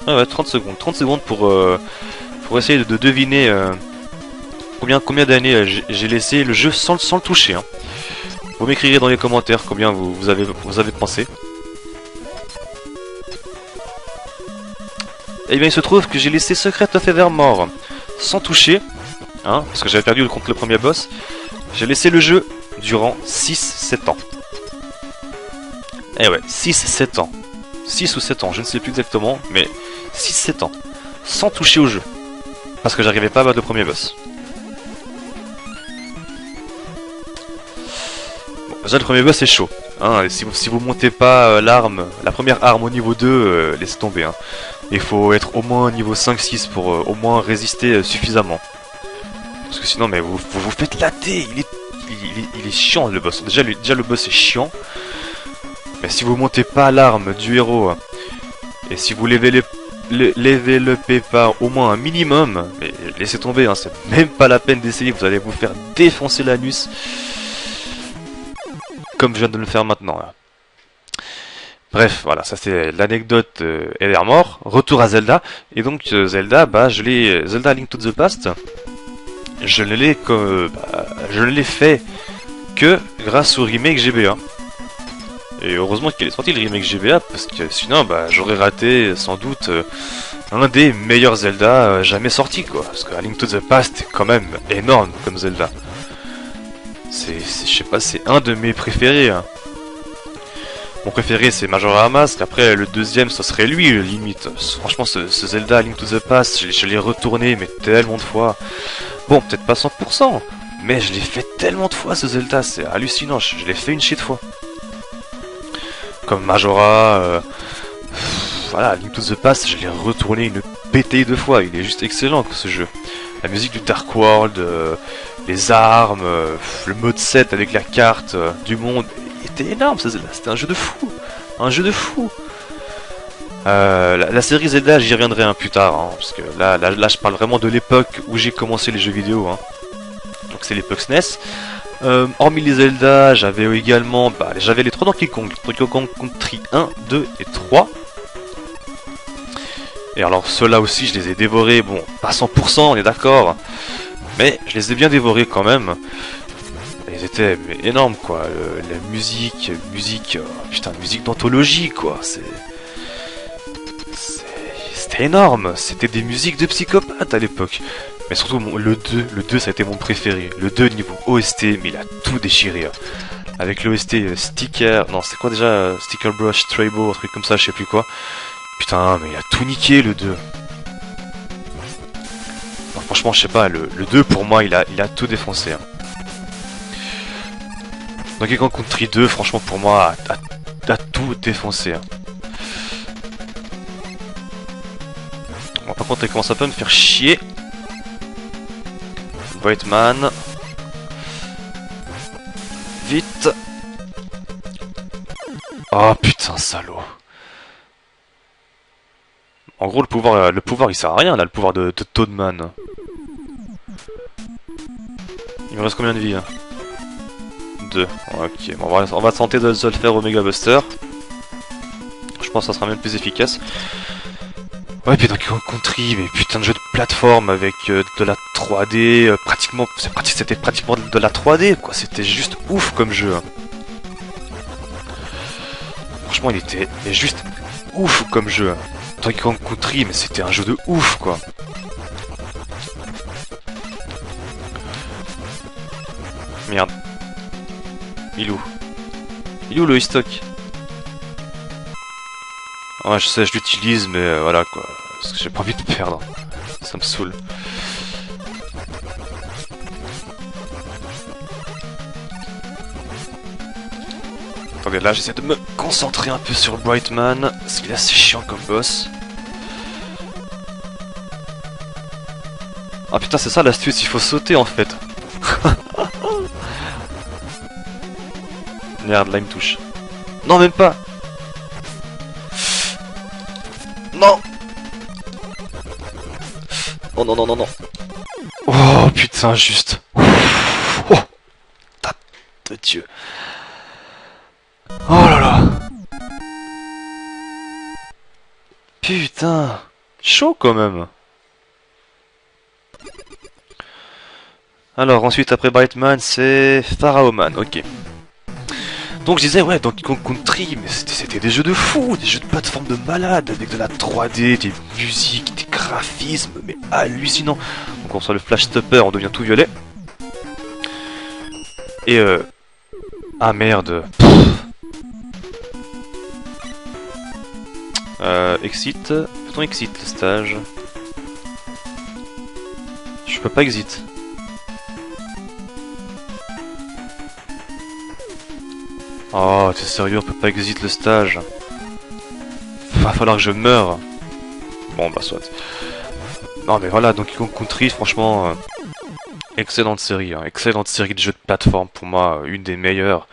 Ah ouais, 30 secondes. 30 secondes pour essayer de deviner combien d'années j'ai laissé le jeu sans le toucher. Hein. Vous m'écrirez dans les commentaires combien vous avez pensé. Et bien il se trouve que j'ai laissé Secret of Evermore sans toucher, hein, parce que j'avais perdu contre le premier boss. J'ai laissé le jeu durant 6-7 ans. Eh ouais, 6-7 ans. 6 ou 7 ans, je ne sais plus exactement, mais 6-7 ans, sans toucher au jeu, parce que j'arrivais pas à battre le premier boss. Bon, déjà le premier boss est chaud, hein, et si vous montez pas l'arme, la première arme au niveau 2, laissez tomber. Hein. Il faut être au moins niveau 5-6 pour au moins résister suffisamment. Parce que sinon, mais vous faites latter, il est chiant le boss. Déjà le boss est chiant. Mais si vous montez pas l'arme du héros Et si vous levelupez pas au moins un minimum, mais laissez tomber, hein, c'est même pas la peine d'essayer, vous allez vous faire défoncer l'anus. Comme je viens de le faire maintenant. Là. Bref, voilà, ça c'est l'anecdote Evermore. Retour à Zelda. Et donc Zelda, bah Zelda Link to the Past, je ne l'ai fait que grâce au remake GBA. Et heureusement qu'il est sorti le remake GBA, parce que sinon bah j'aurais raté sans doute un des meilleurs Zelda jamais sortis quoi. Parce que Link to the Past est quand même énorme comme Zelda. Je sais pas, c'est un de mes préférés. Hein. Mon préféré c'est Majora's Mask, après le deuxième ce serait lui limite. Franchement ce Zelda Link to the Past, je l'ai retourné mais tellement de fois. Bon peut-être pas 100%, mais je l'ai fait tellement de fois ce Zelda, c'est hallucinant, je l'ai fait une shit de fois. Comme Majora, voilà, Link to the Past, je l'ai retourné une pétée de fois, il est juste excellent ce jeu. La musique du Dark World, les armes, le mode 7 avec la carte du monde, il était énorme ce Zelda, c'était un jeu de fou, un jeu de fou. La série Zelda, j'y reviendrai plus tard, hein, parce que là je parle vraiment de l'époque où j'ai commencé les jeux vidéo, hein. Donc c'est l'époque SNES. Hormis les Zelda, j'avais également, j'avais les 3 Donkey Kong, Donkey Kong Country 1, 2 et 3. Et alors ceux-là aussi je les ai dévorés, bon, pas 100%, on est d'accord, mais je les ai bien dévorés quand même. Ils étaient énormes quoi, la musique, putain, musique d'anthologie quoi, c'était énorme, c'était des musiques de psychopathes à l'époque. Mais surtout le 2 ça a été mon préféré. Le 2 niveau OST, mais il a tout déchiré. Hein. Avec l'OST Sticker, non c'est quoi déjà Sticker Brush Traibo, un truc comme ça, je sais plus quoi. Putain, mais il a tout niqué le 2. Non, franchement, je sais pas, le 2 pour moi il a tout défoncé. Hein. Donkey Kong Country 2, franchement pour moi a tout défoncé. Hein. Bon, par contre, il commence un peu à me faire chier. Brightman. Vite. Oh putain, salaud. En gros, le pouvoir il sert à rien là, le pouvoir de Toadman. Il me reste combien de vie hein 2. Ok, bon, on va tenter de le faire au Mega Buster. Je pense que ça sera même plus efficace. Ouais, puis Donkey Kong Country, mais putain de jeu de plateforme avec de la 3D, c'était pratiquement de la 3D, quoi. C'était juste ouf comme jeu. Hein. Franchement, il était juste ouf comme jeu. Hein. Donkey Kong Country, mais c'était un jeu de ouf, quoi. Merde. Il est où? Il est où le stock? Ouais, je sais, je l'utilise, mais voilà quoi. Parce que j'ai pas envie de perdre. Ça me saoule. Attendez, là j'essaie de me concentrer un peu sur Brightman. Parce qu'il est assez chiant comme boss. Ah putain, c'est ça l'astuce, il faut sauter en fait. Merde, là il me touche. Non, même pas. Non. Oh non, non, non, non. Oh putain, juste. Oh, tête de Dieu. Oh là là. Putain. Chaud quand même. Alors ensuite après Brightman c'est Pharaohman, ok. Donc je disais ouais Donkey Kong Country, mais c'était des jeux de fou, des jeux de plateforme de malade, avec de la 3D, des musiques, des graphismes, mais hallucinants. Donc on sort le flash stopper, on devient tout violet. Et ah merde. Exit. Peut-on exit le stage? Je peux pas exit. Oh, t'es sérieux, on peut pas exit le stage. Va falloir que je meure. Bon, bah soit. Non, mais voilà, Donkey Kong Country, franchement, excellente série. Hein, excellente série de jeux de plateforme, pour moi, une des meilleures.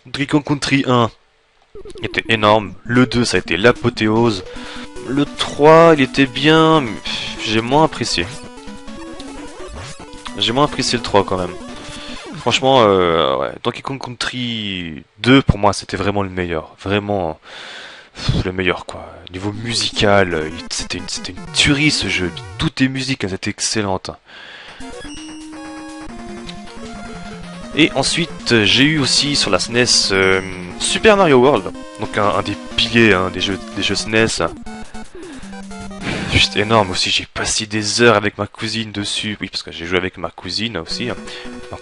Donkey Kong Country 1, Il était énorme. Le 2, ça a été l'apothéose. Le 3, il était bien, mais j'ai moins apprécié. J'ai moins apprécié le 3 quand même. Franchement, ouais, Donkey Kong Country 2, pour moi, c'était vraiment le meilleur. Vraiment, le meilleur, quoi. Niveau musical, c'était une tuerie, ce jeu. Toutes les musiques, elles étaient excellentes. Et ensuite, j'ai eu aussi sur la SNES Super Mario World. Donc un des piliers hein, des jeux SNES. Juste énorme aussi, j'ai passé des heures avec ma cousine dessus. Oui, parce que j'ai joué avec ma cousine aussi. Un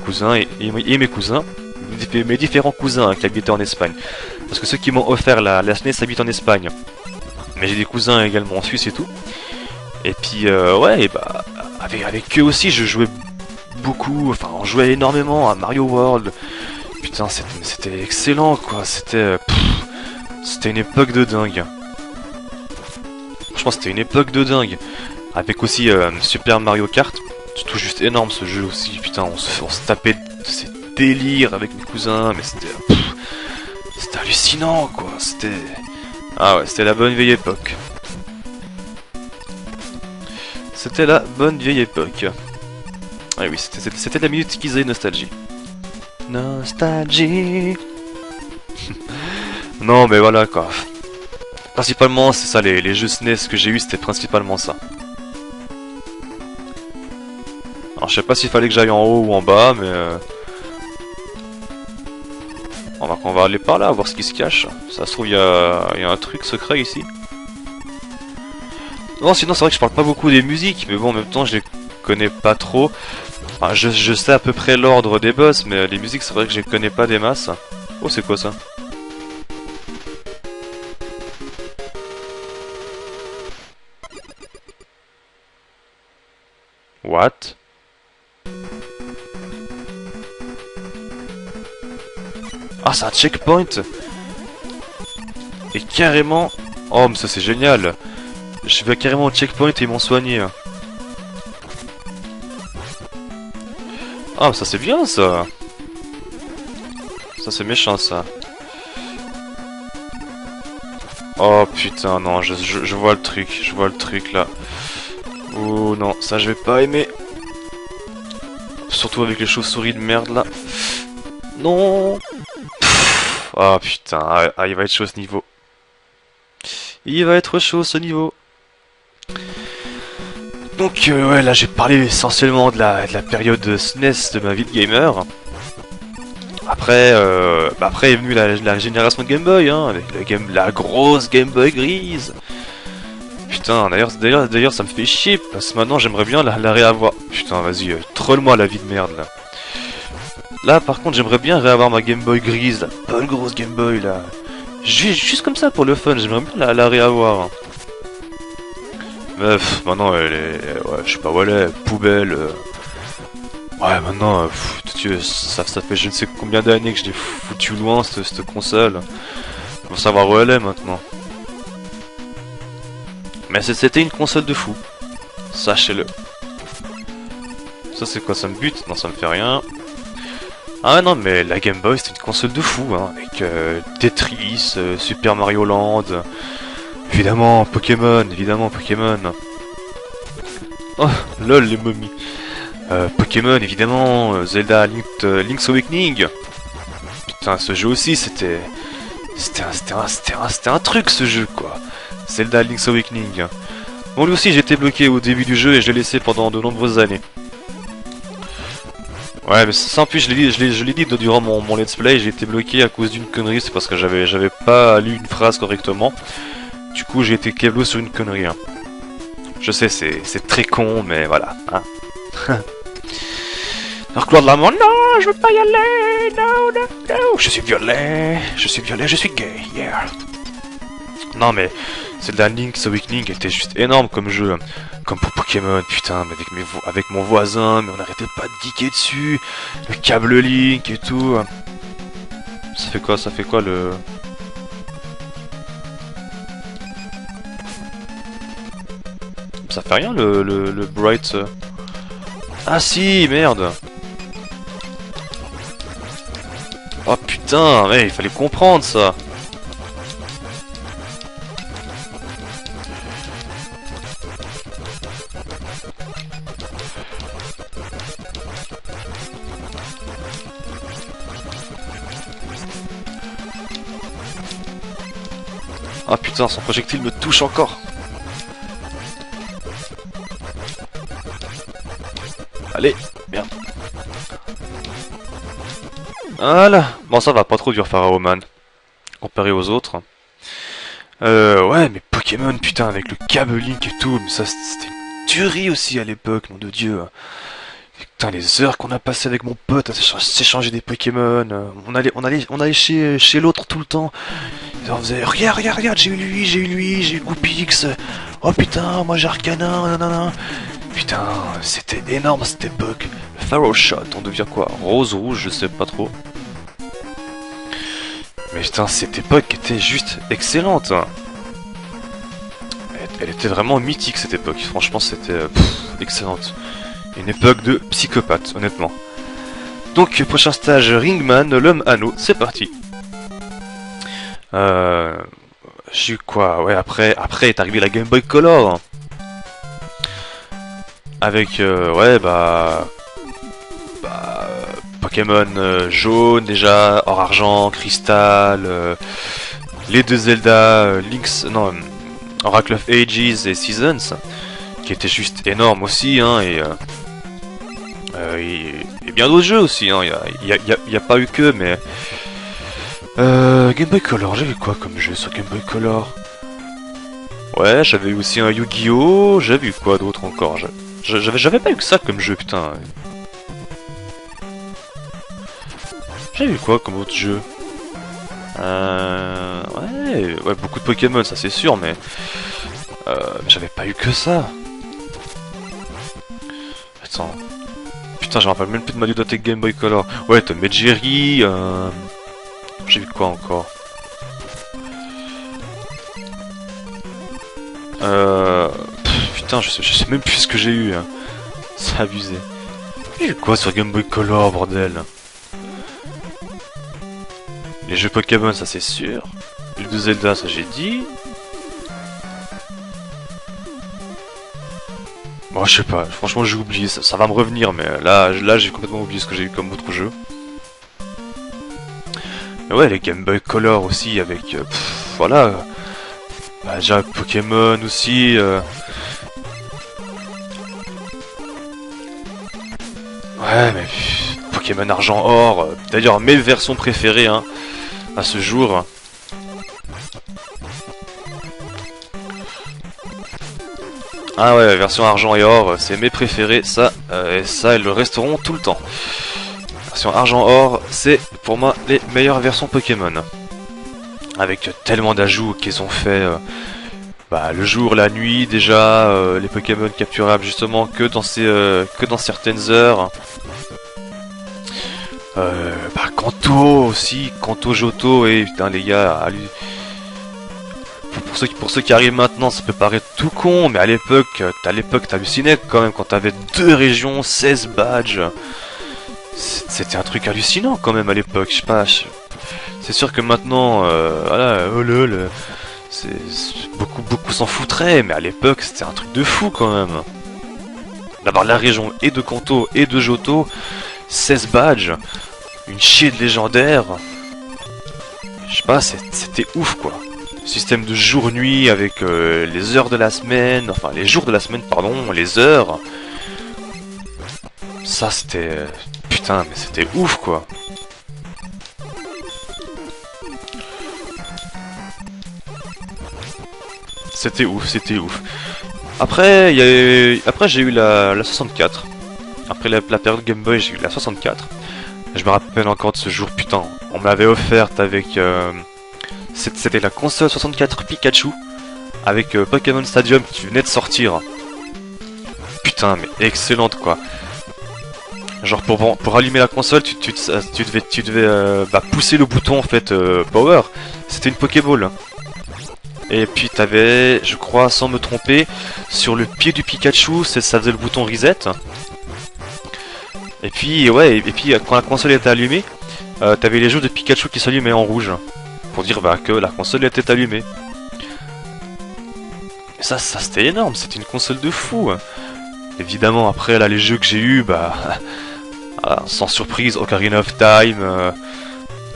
cousin et mes cousins. Mes différents cousins hein, qui habitaient en Espagne. Parce que ceux qui m'ont offert la SNES habitent en Espagne. Mais j'ai des cousins également en Suisse et tout. Et puis, ouais, et bah, avec eux aussi, je jouais beaucoup. Enfin, on jouait énormément à Mario World. Putain, c'était excellent, quoi. C'était une époque de dingue. Franchement, c'était une époque de dingue. Avec aussi Super Mario Kart. C'est tout juste énorme ce jeu aussi. Putain, on se tapait de ces délires avec mes cousins. Mais c'était hallucinant, quoi. C'était... Ah ouais, c'était la bonne vieille époque. C'était la bonne vieille époque. Ah oui, c'était la minute Kizai Nostalgie. Nostalgie. Non, mais voilà, quoi. Principalement, c'est ça, les jeux SNES que j'ai eu, c'était principalement ça. Alors, je sais pas s'il fallait que j'aille en haut ou en bas, mais... On va aller par là, voir ce qui se cache. Ça se trouve, il y a un truc secret ici. Non, sinon, c'est vrai que je parle pas beaucoup des musiques, mais bon, en même temps, je les connais pas trop. Enfin, je sais à peu près l'ordre des boss, mais les musiques, c'est vrai que je les connais pas des masses. Oh, c'est quoi ça? What? Ah, c'est un checkpoint! Et carrément... Oh, mais ça c'est génial! Je vais carrément au checkpoint et ils m'ont soigné. Ah, ça c'est bien ça! Ça c'est méchant ça. Oh putain, non, je vois le truc là. Oh non, ça je vais pas aimer. Surtout avec les chauves-souris de merde là. Non! Ah putain, ah, il va être chaud ce niveau. Il va être chaud ce niveau. Donc ouais, là j'ai parlé essentiellement de la période SNES de ma vie de gamer. Après, après est venue la génération de Game Boy, hein, avec la grosse Game Boy grise. Putain, d'ailleurs ça me fait chier, parce que maintenant j'aimerais bien la réavoir. Putain, vas-y, troll-moi la vie de merde là. Là par contre j'aimerais bien réavoir ma Game Boy grise, la bonne grosse Game Boy là. Juste comme ça pour le fun, j'aimerais bien la réavoir. Mais maintenant elle est... Ouais, je sais pas où elle est, poubelle. Ouais maintenant, ça fait je ne sais combien d'années que je l'ai foutu loin cette console. Faut savoir où elle est maintenant. Mais c'était une console de fou. Sachez-le. Ça c'est quoi, ça me bute? Non, ça me fait rien. Ah non, mais la Game Boy c'était une console de fou, hein, avec Tetris, Super Mario Land, évidemment Pokémon, Oh, lol les momies. Pokémon évidemment, Zelda Link's Awakening. Putain, ce jeu aussi c'était un truc ce jeu quoi. Zelda Link's Awakening. Bon lui aussi j'ai été bloqué au début du jeu et je l'ai laissé pendant de nombreuses années. Ouais, mais ça en plus, je l'ai dit durant mon let's play, j'ai été bloqué à cause d'une connerie, c'est parce que j'avais pas lu une phrase correctement. Du coup, j'ai été câblé sur une connerie. Hein. Je sais, c'est très con, mais voilà. Hein. Alors Claude Lamont, non, je veux pas y aller, non, je suis violet, je suis gay, yeah. Non mais, Zelda Link's Awakening était juste énorme comme jeu. Comme pour Pokémon, putain, mais avec mon voisin, mais on n'arrêtait pas de geeker dessus. Le câble Link et tout. Ça fait quoi le... Ça fait rien le Bright... Ah si, merde. Oh putain, mais il fallait comprendre ça. Ah putain, son projectile me touche encore. Allez, merde. Voilà. Bon, ça va pas trop dur Pharaoh Man, comparé aux autres. Ouais, mais Pokémon, putain, avec le câble Link et tout, mais ça c'était une tuerie aussi à l'époque, nom de Dieu. Putain, les heures qu'on a passées avec mon pote à s'échanger des Pokémon, on allait chez l'autre tout le temps. On faisait, regarde, j'ai eu lui, j'ai eu Goupix. Oh putain, moi j'ai Arcanin, nanana. Putain, c'était énorme cette époque. Le Pharaoh Shot, on devient quoi? Rose, rouge, je sais pas trop. Mais putain, cette époque était juste excellente. Elle était vraiment mythique cette époque. Franchement, c'était excellente. Une époque de psychopathe, honnêtement. Donc, prochain stage Ringman, l'homme anneau, c'est parti. J'ai eu quoi? Ouais, après est arrivé la Game Boy Color. Avec, ouais, Pokémon jaune déjà, or argent, cristal, les deux Zelda, Link's, non, Oracle of Ages et Seasons, qui étaient juste énormes aussi, hein, et bien d'autres jeux aussi, hein, il y a pas eu que, mais... Game Boy Color, j'avais quoi comme jeu sur Game Boy Color? Ouais, j'avais eu aussi un Yu-Gi-Oh! J'avais eu quoi d'autre encore? J'avais pas eu que ça comme jeu, putain. J'avais eu quoi comme autre jeu? Ouais, beaucoup de Pokémon, ça c'est sûr, mais... j'avais pas eu que ça. Attends. Putain, je me rappelle même plus de ma ludothèque Game Boy Color. Ouais, Tom et Jerry, j'ai eu quoi encore? Putain, je sais même plus ce que j'ai eu, hein. C'est abusé. J'ai eu quoi sur Game Boy Color, bordel? Les jeux Pokémon, ça c'est sûr. Les deux Zelda, ça j'ai dit. Bon, je sais pas, franchement j'ai oublié, ça va me revenir, mais là j'ai complètement oublié ce que j'ai eu comme autre jeu. Mais ouais, les Game Boy Color aussi, avec... voilà. Déjà Pokémon aussi. Ouais, mais... Pokémon Argent Or, d'ailleurs mes versions préférées, hein, à ce jour. Ah ouais, version Argent et Or, c'est mes préférés, ça, et ça, elles le resteront tout le temps. Version Argent Or, c'est pour moi les meilleures versions Pokémon. Avec tellement d'ajouts qu'ils ont fait le jour, la nuit, déjà, les Pokémon capturables justement que dans certaines heures. Kanto aussi, Kanto Johto, et putain les gars, pour ceux qui arrivent maintenant, ça peut paraître tout con, mais à l'époque, t'hallucinais quand même quand t'avais 2 régions, 16 badges. C'était un truc hallucinant quand même à l'époque, je sais pas. C'est sûr que maintenant, voilà, oh lol, beaucoup s'en foutraient, mais à l'époque c'était un truc de fou quand même. D'avoir la région et de Kanto et de Johto, 16 badges, une chier de légendaire. Je sais pas, c'était ouf quoi. Système de jour-nuit avec les heures de la semaine, enfin les jours de la semaine, pardon, les heures. Ça c'était... putain, mais c'était ouf quoi. C'était ouf. Après, j'ai eu la 64. Après la période Game Boy, j'ai eu la 64. Je me rappelle encore de ce jour, putain. On me l'avait offerte avec... c'était la console 64 Pikachu. Avec Pokémon Stadium qui venait de sortir. Putain, mais excellente quoi. Genre pour allumer la console, tu devais pousser le bouton en fait Power. C'était une Pokéball. Et puis t'avais, je crois, sans me tromper, sur le pied du Pikachu, ça faisait le bouton reset. Et puis ouais, quand la console était allumée, t'avais les jeux de Pikachu qui s'allumaient en rouge. Pour dire que la console était allumée. Et ça c'était énorme, c'était une console de fou. Évidemment après là les jeux que j'ai eu, sans surprise, Ocarina of Time,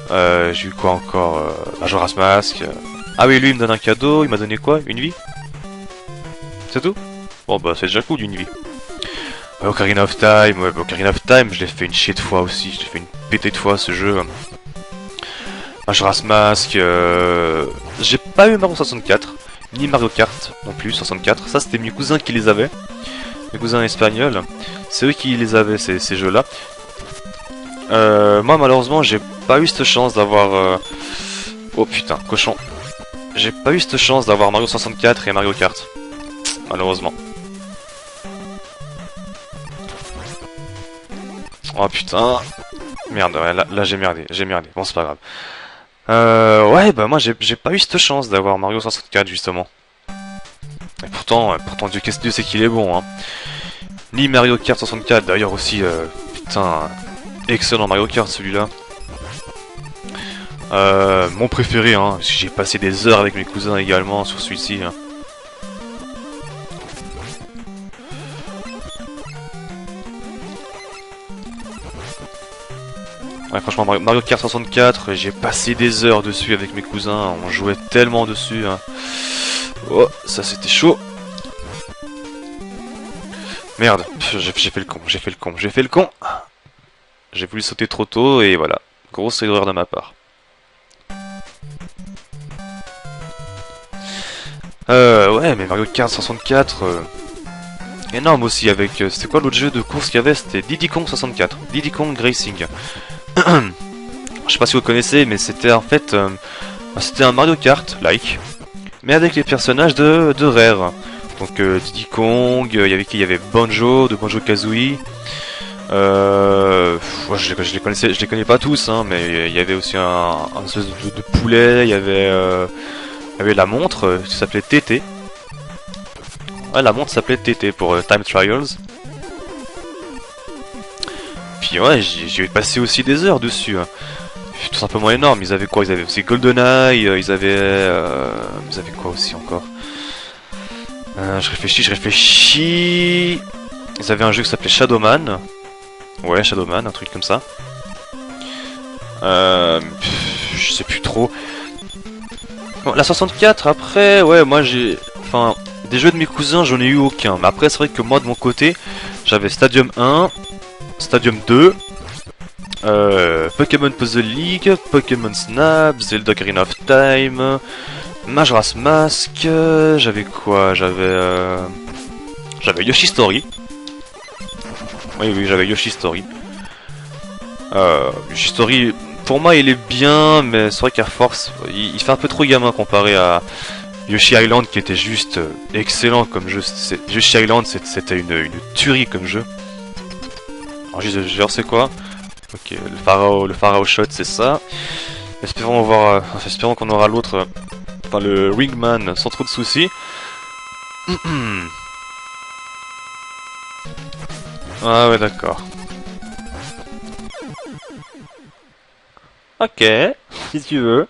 j'ai eu quoi encore, Majora's Mask, Ah oui, lui il me donne un cadeau, il m'a donné quoi? Une vie? C'est tout? Bon bah c'est déjà cool une vie. Ocarina of Time, ouais, bah, Ocarina of Time, je l'ai fait une chier de fois aussi, je l'ai fait une pétée de fois ce jeu. Majora's Mask, j'ai pas eu Mario 64, ni Mario Kart non plus 64, ça c'était mes cousins qui les avaient, mes cousins espagnols, c'est eux qui les avaient ces jeux-là. Moi malheureusement j'ai pas eu cette chance d'avoir... Oh putain, cochon. J'ai pas eu cette chance d'avoir Mario 64 et Mario Kart, malheureusement. Oh putain. Merde, ouais, là j'ai merdé, bon c'est pas grave. Ouais, bah moi j'ai pas eu cette chance d'avoir Mario 64 justement. Et pourtant Dieu sait qu'il est bon, hein. Ni Mario Kart 64 d'ailleurs aussi, putain, excellent Mario Kart celui-là. Mon préféré, hein, parce que j'ai passé des heures avec mes cousins également sur celui-ci. Hein. Ouais, franchement, Mario Kart 64, j'ai passé des heures dessus avec mes cousins, on jouait tellement dessus. Hein. Oh, ça c'était chaud. Merde, j'ai fait le con. J'ai voulu sauter trop tôt et voilà, grosse erreur de ma part. Ouais, mais Mario Kart 64, énorme aussi avec... c'était quoi l'autre jeu de course qu'il y avait? C'était Diddy Kong 64, Diddy Kong Racing. Je sais pas si vous connaissez, mais c'était en fait... c'était un Mario Kart, like, mais avec les personnages de Rare. Donc Diddy Kong, il y avait qui? Il y avait Banjo, de Banjo-Kazooie. Ouais, je les connais pas tous, hein, mais il y avait aussi un espèce de poulet, il y avait la montre qui s'appelait TT. Ouais, la montre s'appelait TT pour Time Trials. Puis ouais, j'ai passé aussi des heures dessus. Hein. Tout simplement énorme. Ils avaient quoi? Ils avaient aussi GoldenEye, ils avaient quoi aussi encore? Je réfléchis. Ils avaient un jeu qui s'appelait Shadowman. Ouais, Shadowman, un truc comme ça. Je sais plus trop. Bon, la 64, après, ouais, moi j'ai... Enfin, des jeux de mes cousins, j'en ai eu aucun. Mais après, c'est vrai que moi, de mon côté, j'avais Stadium 1, Stadium 2, Pokémon Puzzle League, Pokémon Snap, Zelda Ocarina of Time, Majora's Mask, j'avais quoi? J'avais Yoshi Story. Oui, j'avais Yoshi Story. Yoshi Story, pour moi, il est bien, mais c'est vrai qu'à force, il fait un peu trop gamin comparé à Yoshi Island, qui était juste excellent comme jeu. Yoshi Island, c'était une tuerie comme jeu. Alors, c'est quoi? Ok, le Pharaoh Shot, c'est ça. Espérons qu'on aura l'autre, enfin le Ringman, sans trop de soucis. Ah ouais, d'accord. Ok, si tu veux.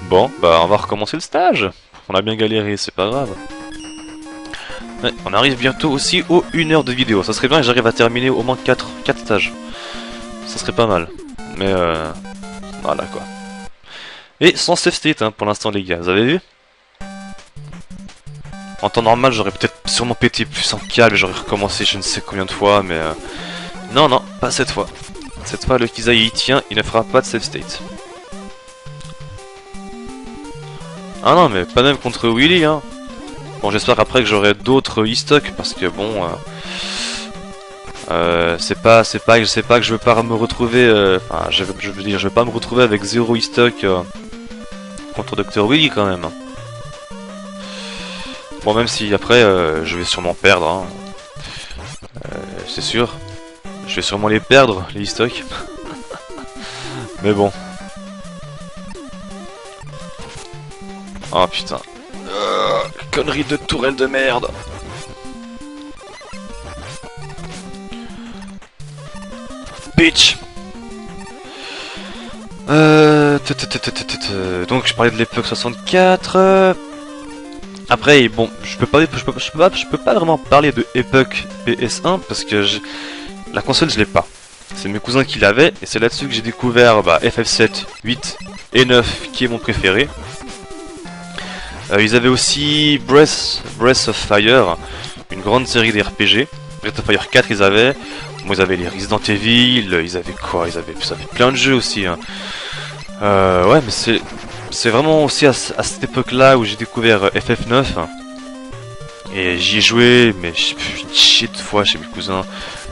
Bon, bah on va recommencer le stage. On a bien galéré, c'est pas grave. Ouais, on arrive bientôt aussi aux 1 heure de vidéo. Ça serait bien que j'arrive à terminer au moins 4 stages. Ça serait pas mal. Mais voilà quoi. Et sans save state hein, pour l'instant les gars, vous avez vu? En temps normal j'aurais peut-être sûrement pété plus un câble, j'aurais recommencé je ne sais combien de fois, mais non, pas cette fois. Cette fois le Kizai il tient, il ne fera pas de save state. Ah non mais pas même contre Willy hein. Bon j'espère après que j'aurai d'autres e-stock parce que bon c'est pas que je veux pas me retrouver enfin je veux dire je veux pas me retrouver avec 0 e-stock contre Dr Willy quand même. Bon même si après je vais sûrement perdre hein. C'est sûr. Je vais sûrement les perdre les e-stock. Mais bon. Oh putain. Connerie de tourelle de merde. Bitch. Donc je parlais de l'époque 64. Après bon, je peux pas vraiment parler de époque PS1 parce que la console je l'ai pas. C'est mes cousins qui l'avaient, et c'est là-dessus que j'ai découvert FF7, 8 et 9, qui est mon préféré. Ils avaient aussi Breath of Fire, une grande série d'RPG. Breath of Fire 4 ils avaient. Bon, ils avaient les Resident Evil, ils avaient quoi, ils avaient plein de jeux aussi. Hein. Ouais, mais c'est vraiment aussi à cette époque-là où j'ai découvert FF9. Et j'y ai joué, mais une chier de fois chez mes cousins.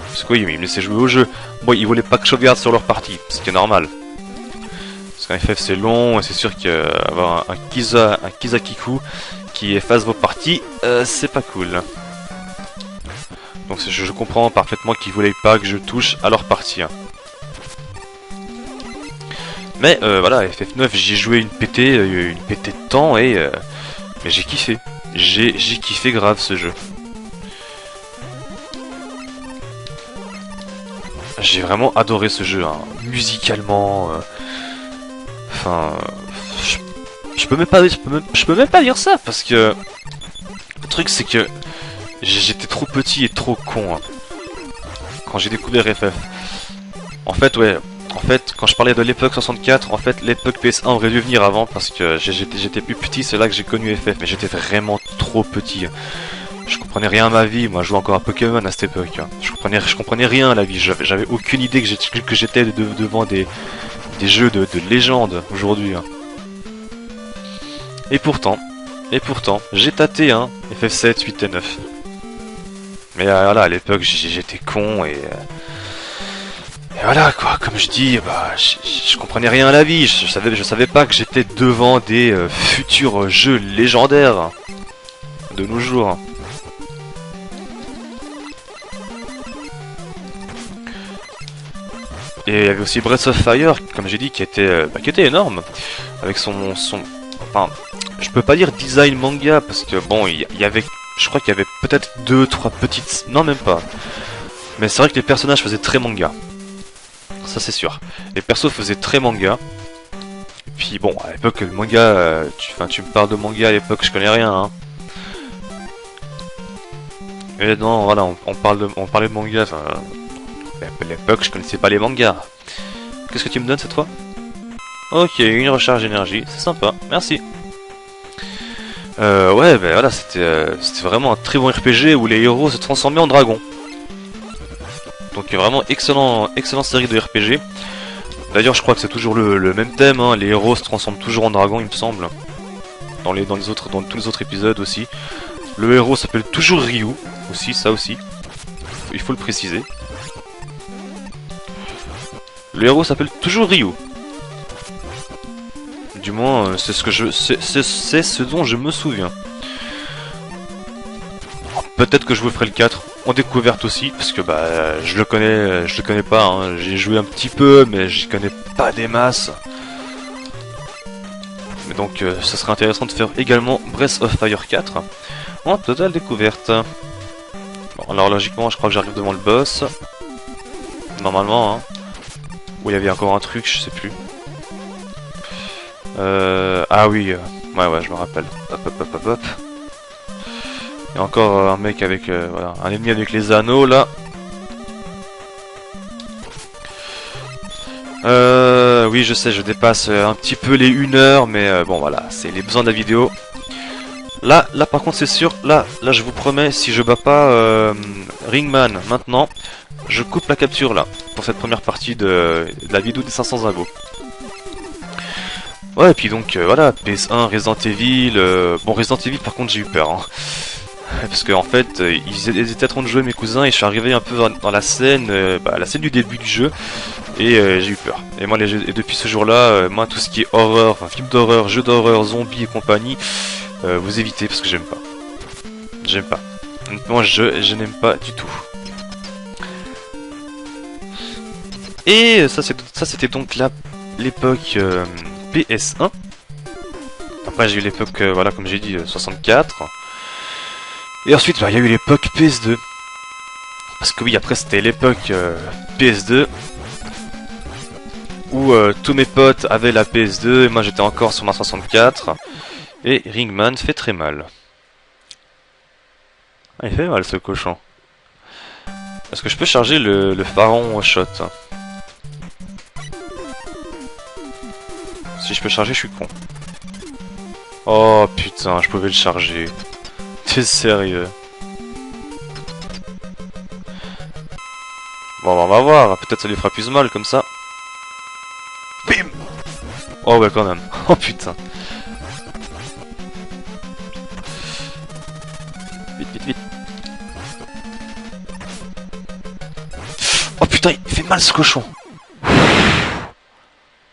Parce que oui, ils me laissaient jouer au jeu. Bon, ils voulaient pas que je sauvegarde sur leur partie, ce qui est normal. Parce qu'un FF c'est long, et c'est sûr qu'avoir un Kizakiku qui efface vos parties, c'est pas cool. Donc je comprends parfaitement qu'ils voulaient pas que je touche à leur partie. Hein. Mais voilà, FF9, j'y ai joué une pétée de temps, et mais j'ai kiffé. J'ai kiffé grave ce jeu. J'ai vraiment adoré ce jeu, hein. Musicalement. Enfin, je peux même pas dire ça parce que le truc c'est que j'étais trop petit et trop con hein, quand j'ai découvert FF. En fait, ouais. En fait, quand je parlais de l'époque 64, en fait, l'époque PS1 aurait dû venir avant parce que j'étais plus petit, c'est là que j'ai connu FF, mais j'étais vraiment trop petit. Je comprenais rien à ma vie, moi je jouais encore à Pokémon à cette époque. Je comprenais rien à la vie, j'avais aucune idée que j'étais devant des jeux de légende aujourd'hui. Hein. Et pourtant, j'ai tâté hein, FF7, 8 et 9. Mais voilà, à l'époque j'étais con et voilà quoi, comme je dis, je comprenais rien à la vie, je savais pas que j'étais devant des futurs jeux légendaires de nos jours. Et il y avait aussi Breath of Fire, comme j'ai dit, qui était énorme, avec enfin, je peux pas dire design manga parce que bon, il y avait, je crois qu'il y avait peut-être 2-3 petites, non même pas. Mais c'est vrai que les personnages faisaient très manga. Ça c'est sûr. Les persos faisaient très manga. Et puis bon, à l'époque le manga, tu me parles de manga à l'époque, je connais rien. Hein. Et non, voilà, on parlait de manga. À l'époque, je connaissais pas les mangas. Qu'est-ce que tu me donnes cette fois? Ok, une recharge d'énergie, c'est sympa, merci. Ouais, ben voilà, c'était vraiment un très bon RPG où les héros se transformaient en dragons. Donc vraiment excellente série de RPG. D'ailleurs, je crois que c'est toujours le même thème. Hein. Les héros se transforment toujours en dragons, il me semble. Dans tous les autres épisodes aussi. Le héros s'appelle toujours Ryu aussi, ça aussi. Il faut le préciser. Le héros s'appelle toujours Ryu. Du moins, c'est ce dont je me souviens. Peut-être que je vous ferai le 4 en découverte aussi, parce que je le connais pas, hein. J'ai joué un petit peu, mais j'y connais pas des masses. Mais donc, ça serait intéressant de faire également Breath of Fire 4 en totale découverte. Bon, alors logiquement, je crois que j'arrive devant le boss. Normalement, hein. Où il y avait encore un truc, je sais plus. Ah oui, ouais, je me rappelle. Hop. Il y a encore un mec avec, voilà, un ennemi avec les anneaux, là. Oui, je sais, je dépasse un petit peu les 1 heure, mais bon, voilà, c'est les besoins de la vidéo. Là, par contre, c'est sûr, là, je vous promets, si je bats pas Ringman maintenant, je coupe la capture, là, pour cette première partie de la vidéo des 500 abos. Ouais, et puis donc, voilà, PS1, Resident Evil... Bon, Resident Evil, par contre, j'ai eu peur, hein. Parce qu'en fait, ils étaient en train de jouer mes cousins et je suis arrivé un peu dans la scène, la scène du début du jeu, et j'ai eu peur. Et moi, et depuis ce jour-là, moi, tout ce qui est horreur, enfin film d'horreur, jeux d'horreur, zombies et compagnie, vous évitez parce que j'aime pas. J'aime pas. Honnêtement, je n'aime pas du tout. Et ça c'était donc l'époque PS1. Après j'ai eu l'époque, voilà, comme j'ai dit, 64. Et ensuite, il y a eu l'époque PS2. Parce que oui, après c'était l'époque PS2. Où tous mes potes avaient la PS2 et moi j'étais encore sur ma 64. Et Ringman fait très mal. Ah, il fait mal ce cochon. Est-ce que je peux charger le pharaon shot? Si je peux charger, je suis con. Oh putain, je pouvais le charger. T'es sérieux? Bon, on va voir. Peut-être ça lui fera plus mal comme ça. Bim! Oh ouais, quand même. Oh putain. Vite, vite, vite. Oh putain, il fait mal ce cochon.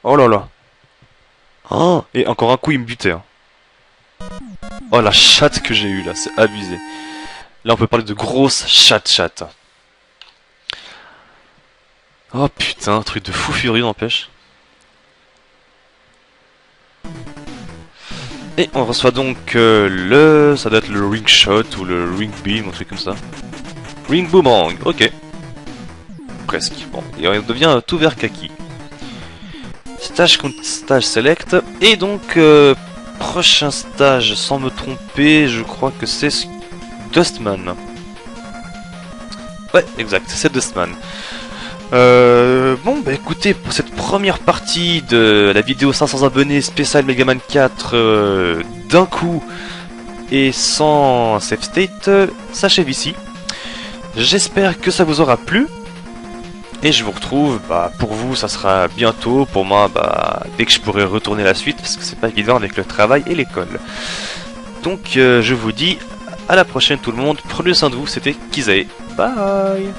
Oh là là. Oh, et encore un coup, il me butait. Hein. Oh la chatte que j'ai eue là, c'est abusé. Là, on peut parler de grosse chatte. Oh putain, truc de fou furieux n'empêche. Et on reçoit donc ça doit être le ring shot ou le ring beam, un truc comme ça. Ring boomerang, ok. Presque. Bon, et on devient tout vert kaki. Stage contre stage select. Et donc, prochain stage, sans me tromper, je crois que c'est Dustman. Ouais, exact, c'est Dustman. Bon, bah écoutez, pour cette première partie de la vidéo 500 abonnés spécial Megaman 4 d'un coup et sans save state, s'achève ici. J'espère que ça vous aura plu. Et je vous retrouve, bah, pour vous ça sera bientôt, pour moi bah, dès que je pourrai retourner la suite, parce que c'est pas évident avec le travail et l'école. Donc je vous dis à la prochaine tout le monde, prenez soin de vous, c'était Kizae, bye.